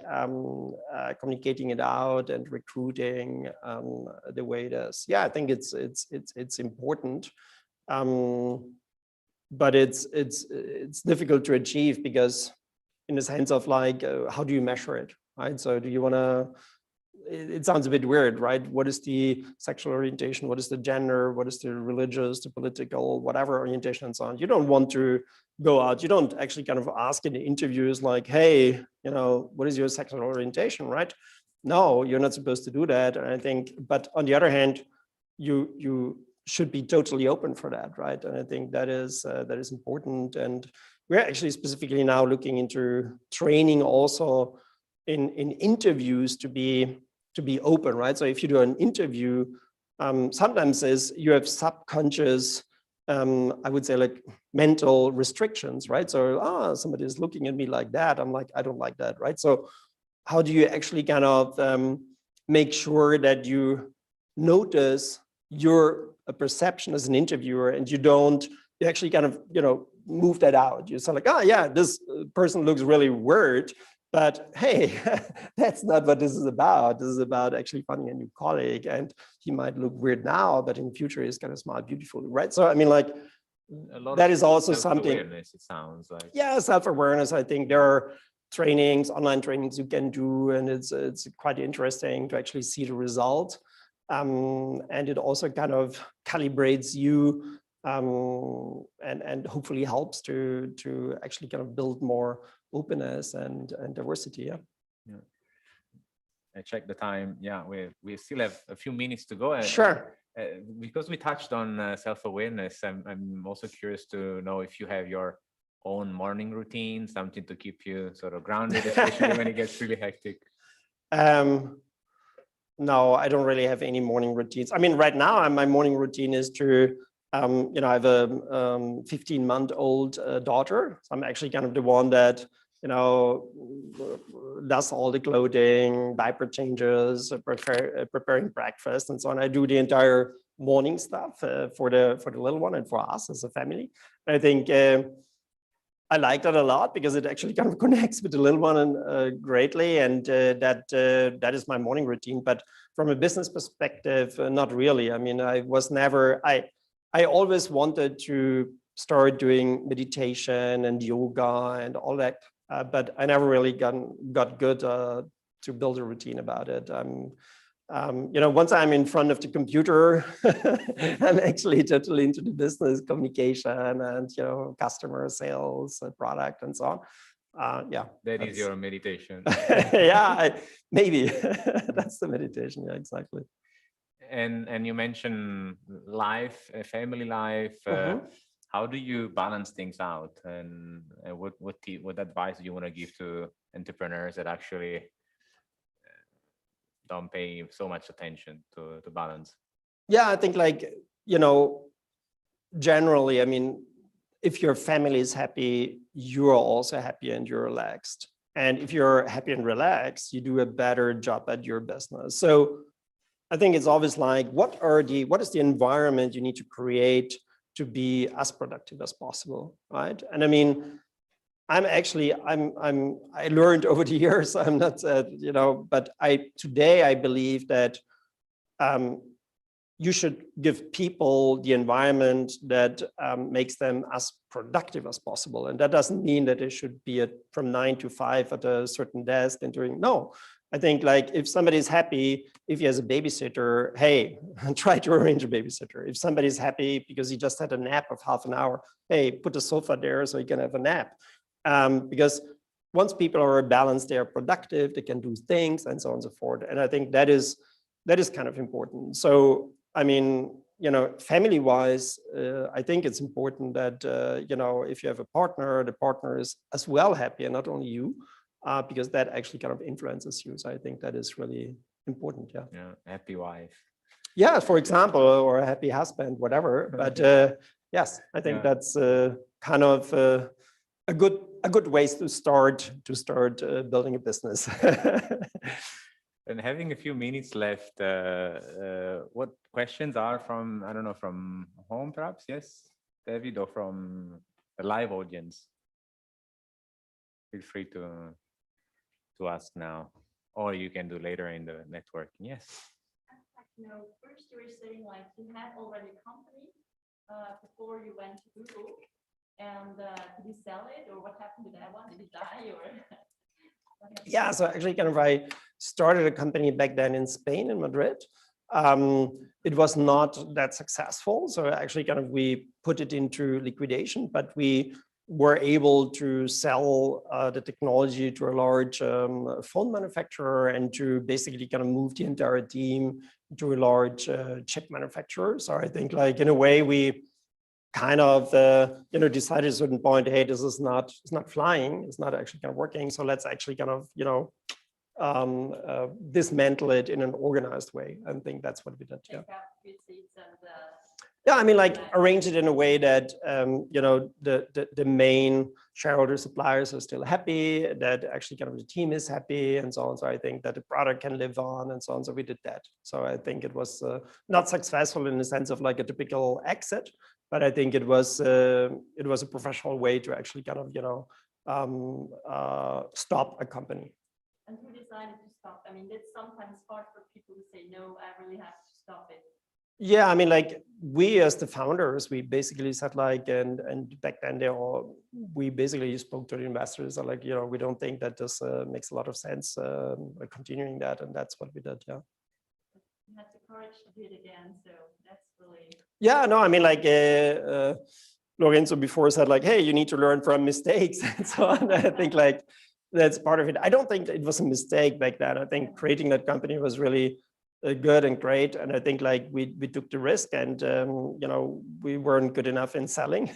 communicating it out and recruiting the way it is. Yeah, I think it's important, but it's difficult to achieve, because in the sense of like, how do you measure it, right? So do you want to? It sounds a bit weird, right? What is the sexual orientation? What is the gender? What is the religious, the political, whatever orientation and so on? You don't want to go out. You don't actually kind of ask in the interviews like, hey, you know, what is your sexual orientation, right? No, you're not supposed to do that. And I think, but on the other hand, you should be totally open for that, right? And I think that is important. And we're actually specifically now looking into training also in interviews to be open, right? So if you do an interview, sometimes is you have subconscious, I would say like mental restrictions, right? So, somebody is looking at me like that. I'm like, I don't like that, right? So how do you actually kind of make sure that you notice your perception as an interviewer and you actually kind of, move that out. You sound like, oh yeah, this person looks really weird, but hey, that's not what this is about. This is about actually finding a new colleague, and he might look weird now, but in the future he's going to smile beautifully, right? So I mean, like, that is also something. It sounds like. Yeah, self-awareness. I think there are trainings, online trainings you can do, and it's quite interesting to actually see the result. And it also kind of calibrates you, and hopefully helps to actually kind of build more openness and diversity. Yeah. I checked the time. Yeah, we still have a few minutes to go. Sure. Because we touched on self-awareness, I'm also curious to know if you have your own morning routine, something to keep you sort of grounded, especially when it gets really hectic. No, I don't really have any morning routines. I mean, right now, my morning routine is to, I have a 15-month-old daughter. So I'm actually kind of the one that, does all the clothing, diaper changes, preparing breakfast, and so on. I do the entire morning stuff for the little one and for us as a family. And I think I like that a lot because it actually kind of connects with the little one and greatly, and that is my morning routine. But from a business perspective, not really. I mean, I always wanted to start doing meditation and yoga and all that, but I never really got good to build a routine about it. Once I'm in front of the computer, I'm actually totally into the business communication and, customer sales, product, and so on. Yeah. That is your meditation. Yeah, maybe that's the meditation. Yeah, exactly. And you mentioned life, family life. How do you balance things out? And what advice do you want to give to entrepreneurs that actually don't pay so much attention to balance? Yeah, I think generally, I mean, if your family is happy, you're also happy and you're relaxed. And if you're happy and relaxed, you do a better job at your business. So I think it's always like, what is the environment you need to create to be as productive as possible, right? And I mean, I learned over the years, I'm not, but today I believe that you should give people the environment that makes them as productive as possible. And that doesn't mean that it should be from 9 to 5 at a certain desk and no. I think if somebody's happy, if he has a babysitter, hey, try to arrange a babysitter. If somebody's happy because he just had a nap of half an hour, hey, put a sofa there so he can have a nap. Because once people are balanced, they are productive, they can do things, and so on and so forth. And I think that is kind of important. So, I mean, family-wise, I think it's important that, if you have a partner, the partner is as well happy and not only you. Because that actually kind of influences you. So I think that is really important. Yeah. Yeah. Happy wife. Yeah, for example, or a happy husband, whatever. But yes, I think that's kind of a good ways to start building a business. And having a few minutes left, what questions are from, I don't know, from home perhaps? Yes, David, or from a live audience? Feel free to ask now, or you can do later in the networking. Yes. First you were saying you had already a company before you went to Google, and did you sell it, or what happened to that one? Did it die, or? Yeah, so actually I started a company back then in Spain, in Madrid. It was not that successful. So actually we put it into liquidation, but we were able to sell the technology to a large phone manufacturer and to basically move the entire team to a large chip manufacturer. So I think in a way we kind of decided at a certain point, hey, this is not flying, it's not actually working. So let's actually dismantle it in an organized way. I think that's what we did. Yeah. Take out good seeds and, Yeah, I mean, like arrange it in a way that you know, the main shareholder suppliers are still happy, that actually kind of the team is happy, and so on. So I think that the product can live on, and so on. So we did that. So I think it was not successful in the sense of like a typical exit, but I think it was a professional way to actually kind of, you know, stop a company. and who decided to stop? I mean, it's sometimes hard for people to say, no, I really have to stop it. Yeah, I mean, like we as the founders, we basically said like, and back then we basically spoke to the investors, are like, you know, we don't think that this makes a lot of sense continuing that, and that's what we did. Yeah. You had the courage to do it again, so that's really. Yeah, no, I mean, like Lorenzo before said like, hey, you need to learn from mistakes and so on. I think like that's part of it. I don't think it was a mistake back then. I think creating that company was really good and great, and I think like we took the risk, and you know, we weren't good enough in selling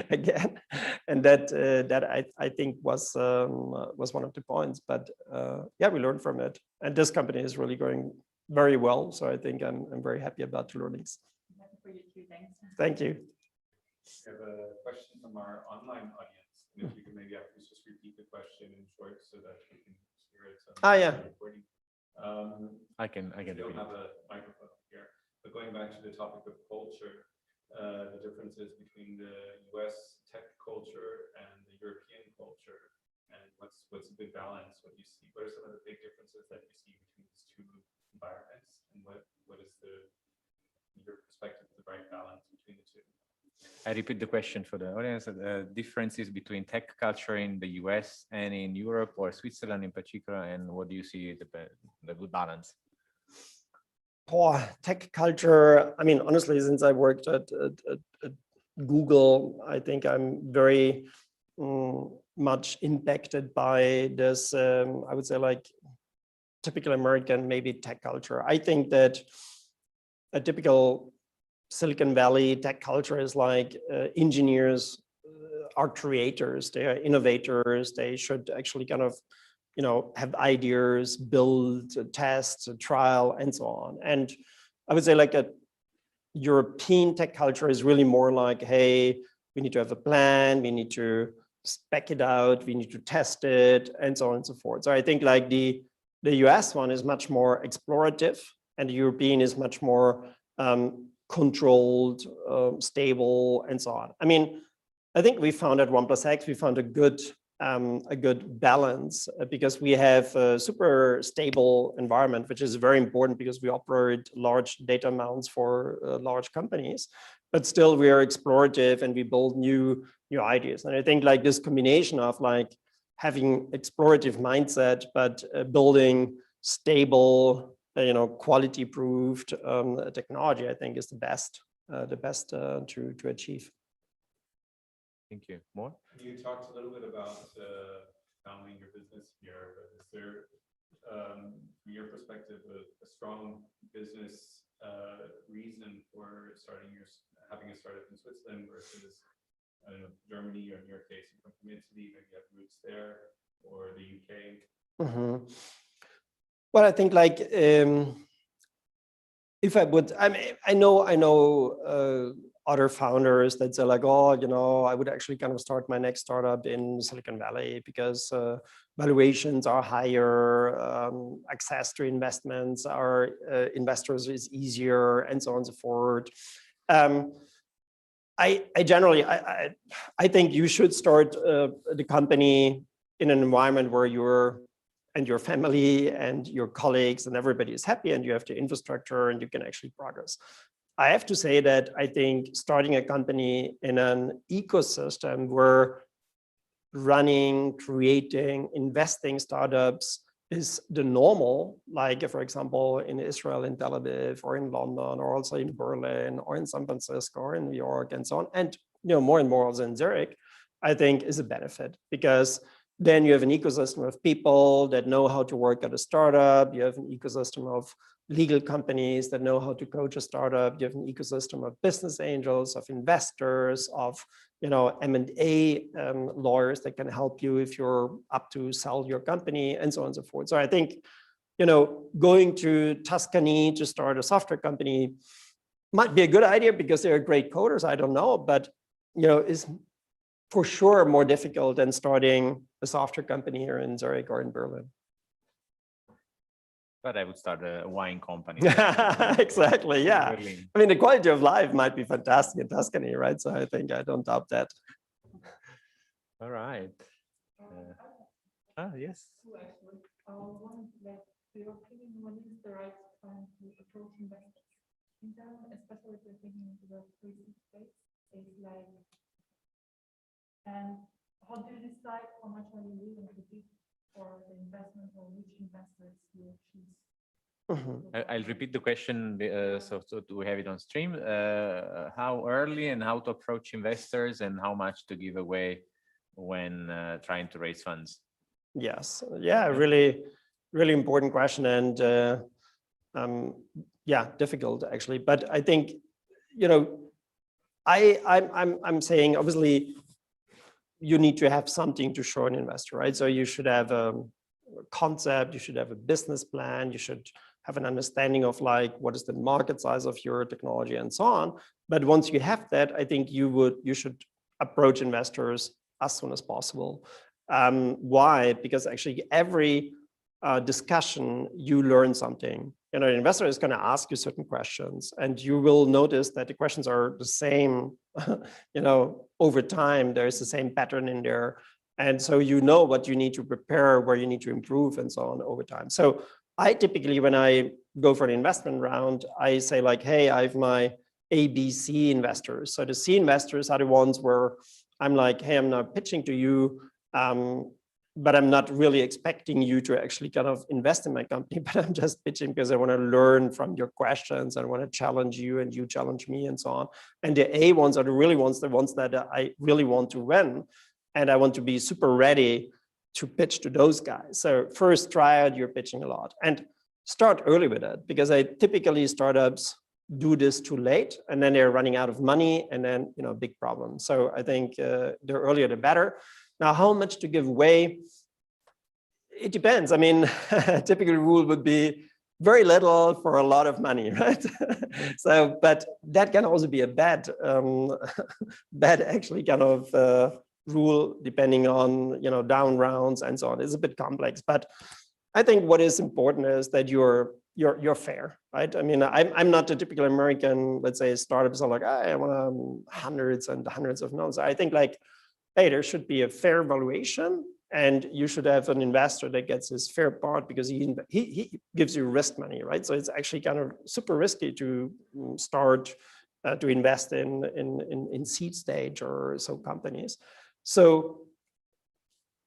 again, and that I think was one of the points. But yeah, we learned from it, and this company is really going very well. So I think I'm very happy about the learnings. Happy for you too. Thanks. Thank you. We have a question from our online audience. And if you could maybe please just repeat the question in short so that we can hear it. Yeah. Recording. I can We don't repeat. have a microphone here, but going back to the topic of culture, the differences between the US tech culture and the European culture, and what's a good balance? What do you see? What are some of the big differences that you see between these two environments, and what is your perspective, the right balance between the two? I repeat the question for the audience. Differences between tech culture in the US and in Europe or Switzerland in particular, and what do you see the good balance? Tech culture. I mean, honestly, since I worked at Google, I think I'm very much impacted by this, I would say like typical American, maybe tech culture. I think that a typical Silicon Valley tech culture is like engineers are creators, they are innovators, they should actually kind of, you know, have ideas, build, test, trial, and so on. And I would say like a European tech culture is really more like, hey, we need to have a plan, we need to spec it out, we need to test it, and so on and so forth. So I think like the US one is much more explorative, and the European is much more controlled, stable, and so on. I mean, I think we found at 1plusX, we found a good balance because we have a super stable environment, which is very important because we operate large data amounts for large companies, but still we are explorative and we build new ideas. And I think like this combination of like having explorative mindset, but building stable, you know, quality proofed technology, I think is the best to achieve. Thank you. More? You talked a little bit about founding your business here, but is there, from your perspective, a strong business reason for having a startup in Switzerland versus, I don't know, Germany, or in your case, you come from Italy, maybe you have roots there, or the UK? Mm-hmm. Well, I think like if I would, I mean, I know other founders that say like, oh, you know, I would actually kind of start my next startup in Silicon Valley because valuations are higher, access to investments are investors is easier, and so on and so forth. I generally think you should start the company in an environment where you're and your family and your colleagues and everybody is happy, and you have the infrastructure and you can actually progress. I have to say that I think starting a company in an ecosystem where running, creating, investing startups is the normal, like for example, in Israel, in Tel Aviv, or in London, or also in Berlin, or in San Francisco, or in New York, and so on. And you know, more and more also in Zurich, I think is a benefit, because then you have an ecosystem of people that know how to work at a startup. You have an ecosystem of legal companies that know how to coach a startup. You have an ecosystem of business angels, of investors, of M&A lawyers that can help you if you're up to sell your company and so on and so forth. So I think, going to Tuscany to start a software company might be a good idea because they're great coders. I don't know, but is for sure more difficult than starting a software company here in Zurich or in Berlin. But I would start a wine company. Exactly. Yeah. I mean, the quality of life might be fantastic in Tuscany, right? So I think I don't doubt that. All right. Yes. Your opinion, when is the right time to approach investors? In general, especially if you're thinking into the pre-seed space, it's like, and how do you decide how much are you willing to give for the investment or which investors you choose? I'll repeat the question so do we have it on stream? How early and how to approach investors and how much to give away when trying to raise funds? Yes. Yeah, really important question, and yeah, difficult actually. But I think, I'm saying obviously you need to have something to show an investor, right? So you should have a concept, you should have a business plan, you should have an understanding of like what is the market size of your technology and so on. But once you have that, I think you should approach investors as soon as possible. Why? Because actually every discussion, you learn something. An investor is going to ask you certain questions, and you will notice that the questions are the same. Over time, there is the same pattern in there, and so what you need to prepare, where you need to improve, and so on over time. So I typically, when I go for an investment round, I say like, hey, I have my A, B, C investors. So the C investors are the ones where I'm like, hey, I'm now pitching to you. But I'm not really expecting you to actually kind of invest in my company, but I'm just pitching because I want to learn from your questions. I want to challenge you and you challenge me and so on. And the A ones are the ones that I really want to win. And I want to be super ready to pitch to those guys. So first try out your pitching a lot and start early with it, because typically startups do this too late and then they're running out of money and then, big problem. So I think the earlier the better. Now, how much to give away? It depends. I mean, a typical rule would be very little for a lot of money, right? So, but that can also be a bad actually kind of rule, depending on, down rounds and so on. It's a bit complex, but I think what is important is that you're fair, right? I mean, I'm not the typical American, let's say startups are like, I want hundreds and hundreds of nodes. I think like, hey, there should be a fair valuation, and you should have an investor that gets his fair part because he gives you risk money, right? So it's actually kind of super risky to start to invest in seed stage or so companies. So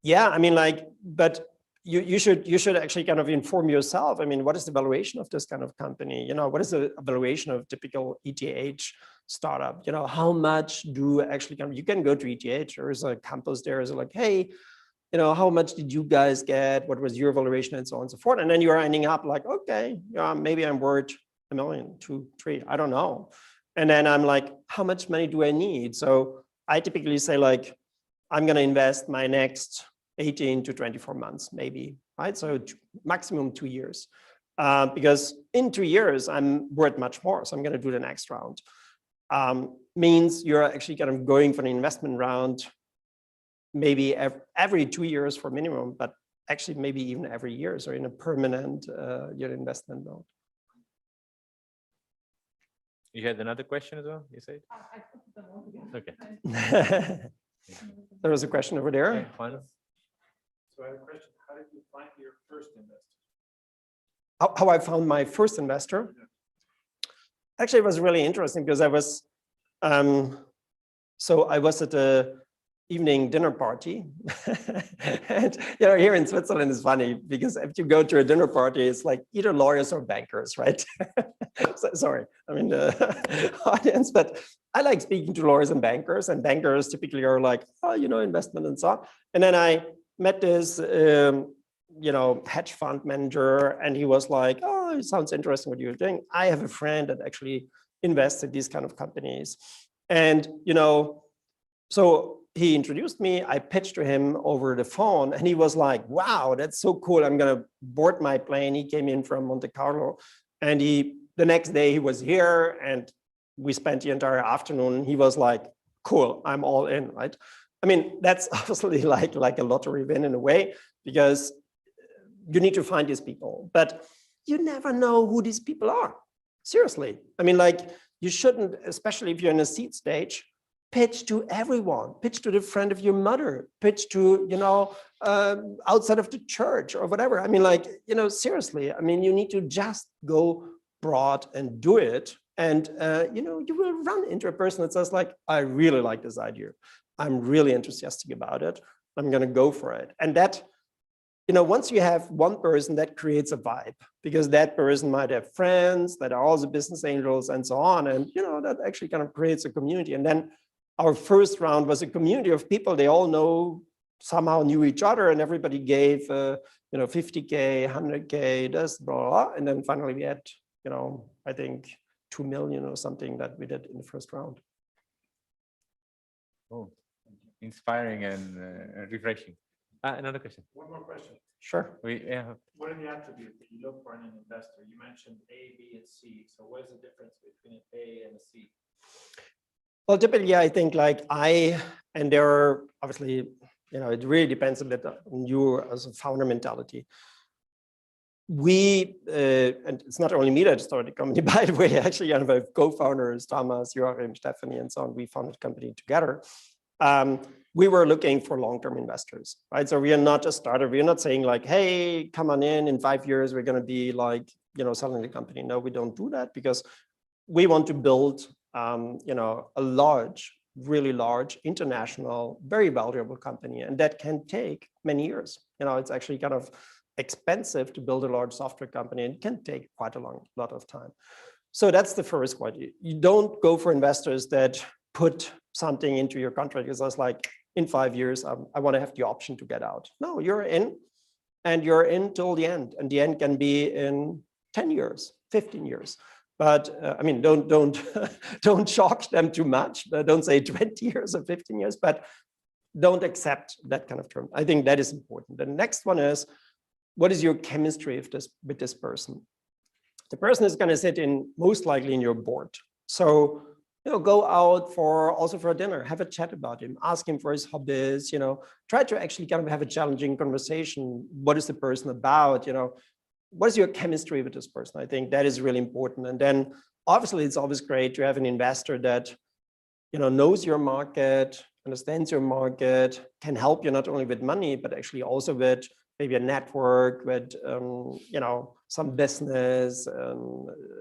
yeah, I mean, like, but you should actually kind of inform yourself. I mean, what is the valuation of this kind of company? What is the valuation of typical ETH startup? How much do actually you can go to ETH, there is a campus there, is like, hey, how much did you guys get? What was your valuation and so on and so forth? And then you're ending up like, okay, maybe I'm worth $1 million, 2, 3, I don't know. And then I'm like, how much money do I need? So I typically say like, I'm going to invest my next 18 to 24 months, maybe, right? So maximum 2 years, because in 2 years, I'm worth much more. So I'm going to do the next round. Means you're actually kind of going for an investment round, maybe every 2 years for minimum, but actually maybe even every year. So in a permanent your investment mode. You had another question as well, you said? I put them all together. Okay. There was a question over there. Okay, fine. So I have a question. How did you find your first investor? How I found my first investor? Actually, it was really interesting because I was, so I was at a evening dinner party. And here in Switzerland is funny because if you go to a dinner party, it's like either lawyers or bankers, right? So, sorry, I mean the audience, but I like speaking to lawyers and bankers typically are like, oh, investment and so on. And then I met this, hedge fund manager, and he was like, oh, it sounds interesting what you're doing. I have a friend that actually invests in these kind of companies. And, So he introduced me, I pitched to him over the phone, and he was like, wow, that's so cool. I'm gonna board my plane. He came in from Monte Carlo, and the next day he was here, and we spent the entire afternoon. He was like, cool, I'm all in, right? I mean, that's obviously like a lottery win in a way, because you need to find these people, but you never know who these people are. Seriously. I mean, like, you shouldn't, especially if you're in a seed stage, pitch to everyone, pitch to the friend of your mother, pitch to, you know, outside of the church or whatever. I mean, like, you know, seriously, I mean, you need to just go broad and do it. And, you know, you will run into a person that says like, I really like this idea. I'm really enthusiastic about it. I'm going to go for it. And that, you know, once you have one person, that creates a vibe, because that person might have friends that are also business angels and so on. And, you know, that actually kind of creates a community. And then our first round was a community of people. They all somehow knew each other, and everybody gave, you know, 50K, 100K, this, blah, blah, blah. And then finally we had, you know, I think 2 million or something that we did in the first round. Oh, inspiring and refreshing. Another question. One more question. Sure. What are the attributes that you look for in an investor? You mentioned A, B, and C. So what is the difference between an A and a C? Well, typically, I think like and there are obviously, you know, it really depends a bit on you as a founder mentality. We, and it's not only me that started the company, by the way, actually, I have co-founders, Thomas, Jürgen, Stephanie, and so on. We founded the company together. We were looking for long-term investors, right? So we are not a startup. We're not saying like, hey, come on in 5 years, we're going to be like, you know, selling the company. No, we don't do that, because we want to build, you know, a large, really large, international, very valuable company. And that can take many years. You know, it's actually kind of expensive to build a large software company, and it can take quite a lot of time. So that's the first point. You don't go for investors that put something into your contract because I was like, in 5 years, I want to have the option to get out. No, you're in, and you're in till the end. And the end can be in 10 years, 15 years. But I mean, don't shock them too much. Don't say 20 years or 15 years, but don't accept that kind of term. I think that is important. The next one is, what is your chemistry with this person? The person is going to sit most likely in your board. So, you know, go out also for a dinner, have a chat about him, ask him for his hobbies, you know, try to actually kind of have a challenging conversation. What is the person about? You know, what is your chemistry with this person? I think that is really important. And then obviously it's always great to have an investor that, you know, knows your market, understands your market, can help you not only with money, but actually also with maybe a network, with, you know, some business,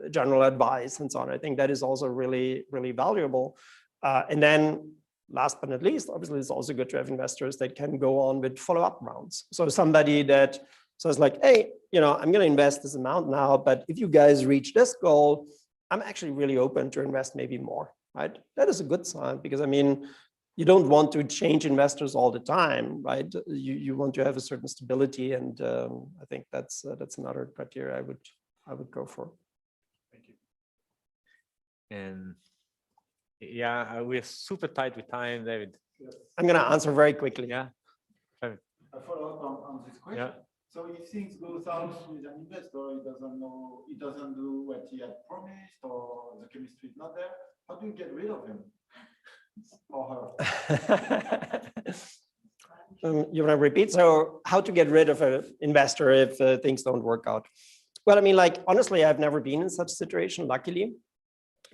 general advice and so on. I think that is also really, really valuable. And then last but not least, obviously it's also good to have investors that can go on with follow-up rounds. So somebody that says like, hey, you know, I'm going to invest this amount now, but if you guys reach this goal, I'm actually really open to invest maybe more, right? That is a good sign, because I mean, you don't want to change investors all the time, right? You want to have a certain stability, and I think that's another criteria I would go for. Thank you. And yeah, we're super tight with time, David. I'm going to answer very quickly. Yeah. A follow-up on this question. Yeah. So if things go south with an investor, he doesn't do what he had promised, or the chemistry is not there, how do you get rid of him? Or her? You want to repeat? So how to get rid of an investor if things don't work out? Well, I mean, like, honestly, I've never been in such a situation, luckily,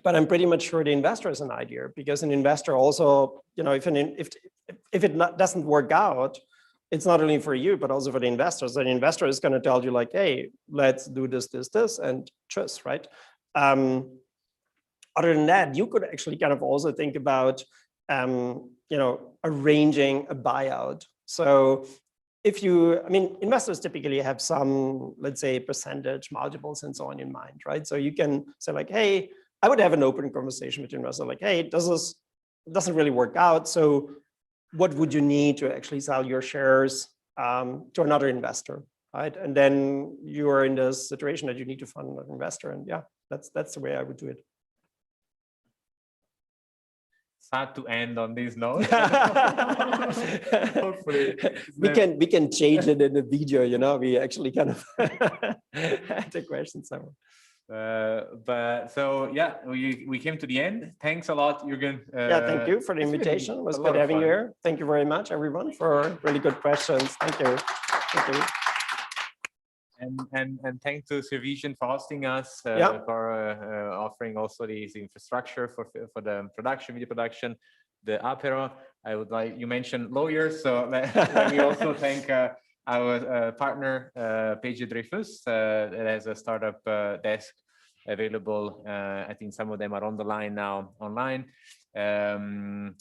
but I'm pretty much sure the investor has an idea, because an investor also, you know, if it doesn't work out, it's not only for you, but also for the investors. The investor is going to tell you like, hey, let's do this, and trust, right? Other than that, you could actually kind of also think about, you know, arranging a buyout. So if you, I mean, investors typically have some, let's say, percentage multiples and so on in mind, right? So you can say like, hey, I would have an open conversation with the investor, like, hey, it doesn't really work out. So what would you need to actually sell your shares to another investor, right? And then you are in this situation that you need to find another investor. And yeah, that's the way I would do it. sad to end on this note. Hopefully, we can change it in the video. You know, we actually kind of had a question somewhere. But so yeah, we came to the end. Thanks a lot, Jürgen. Yeah, thank you for the invitation. It was good having you here. Thank you very much, everyone, for really good questions. Thank you. Thank you. And thanks to Servition for hosting us, for offering also this infrastructure for the production, video production, the apero. I would like, you mentioned lawyers, so let me also thank our partner, Page Dreyfus, that has a startup desk available. I think some of them are on the line now online, and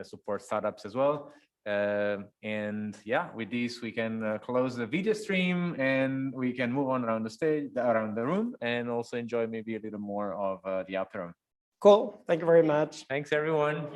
support startups as well. And yeah, with this we can close the video stream and we can move on around the stage, around the room, and also enjoy maybe a little more of the apero. Cool. Thank you very much. Thanks, everyone.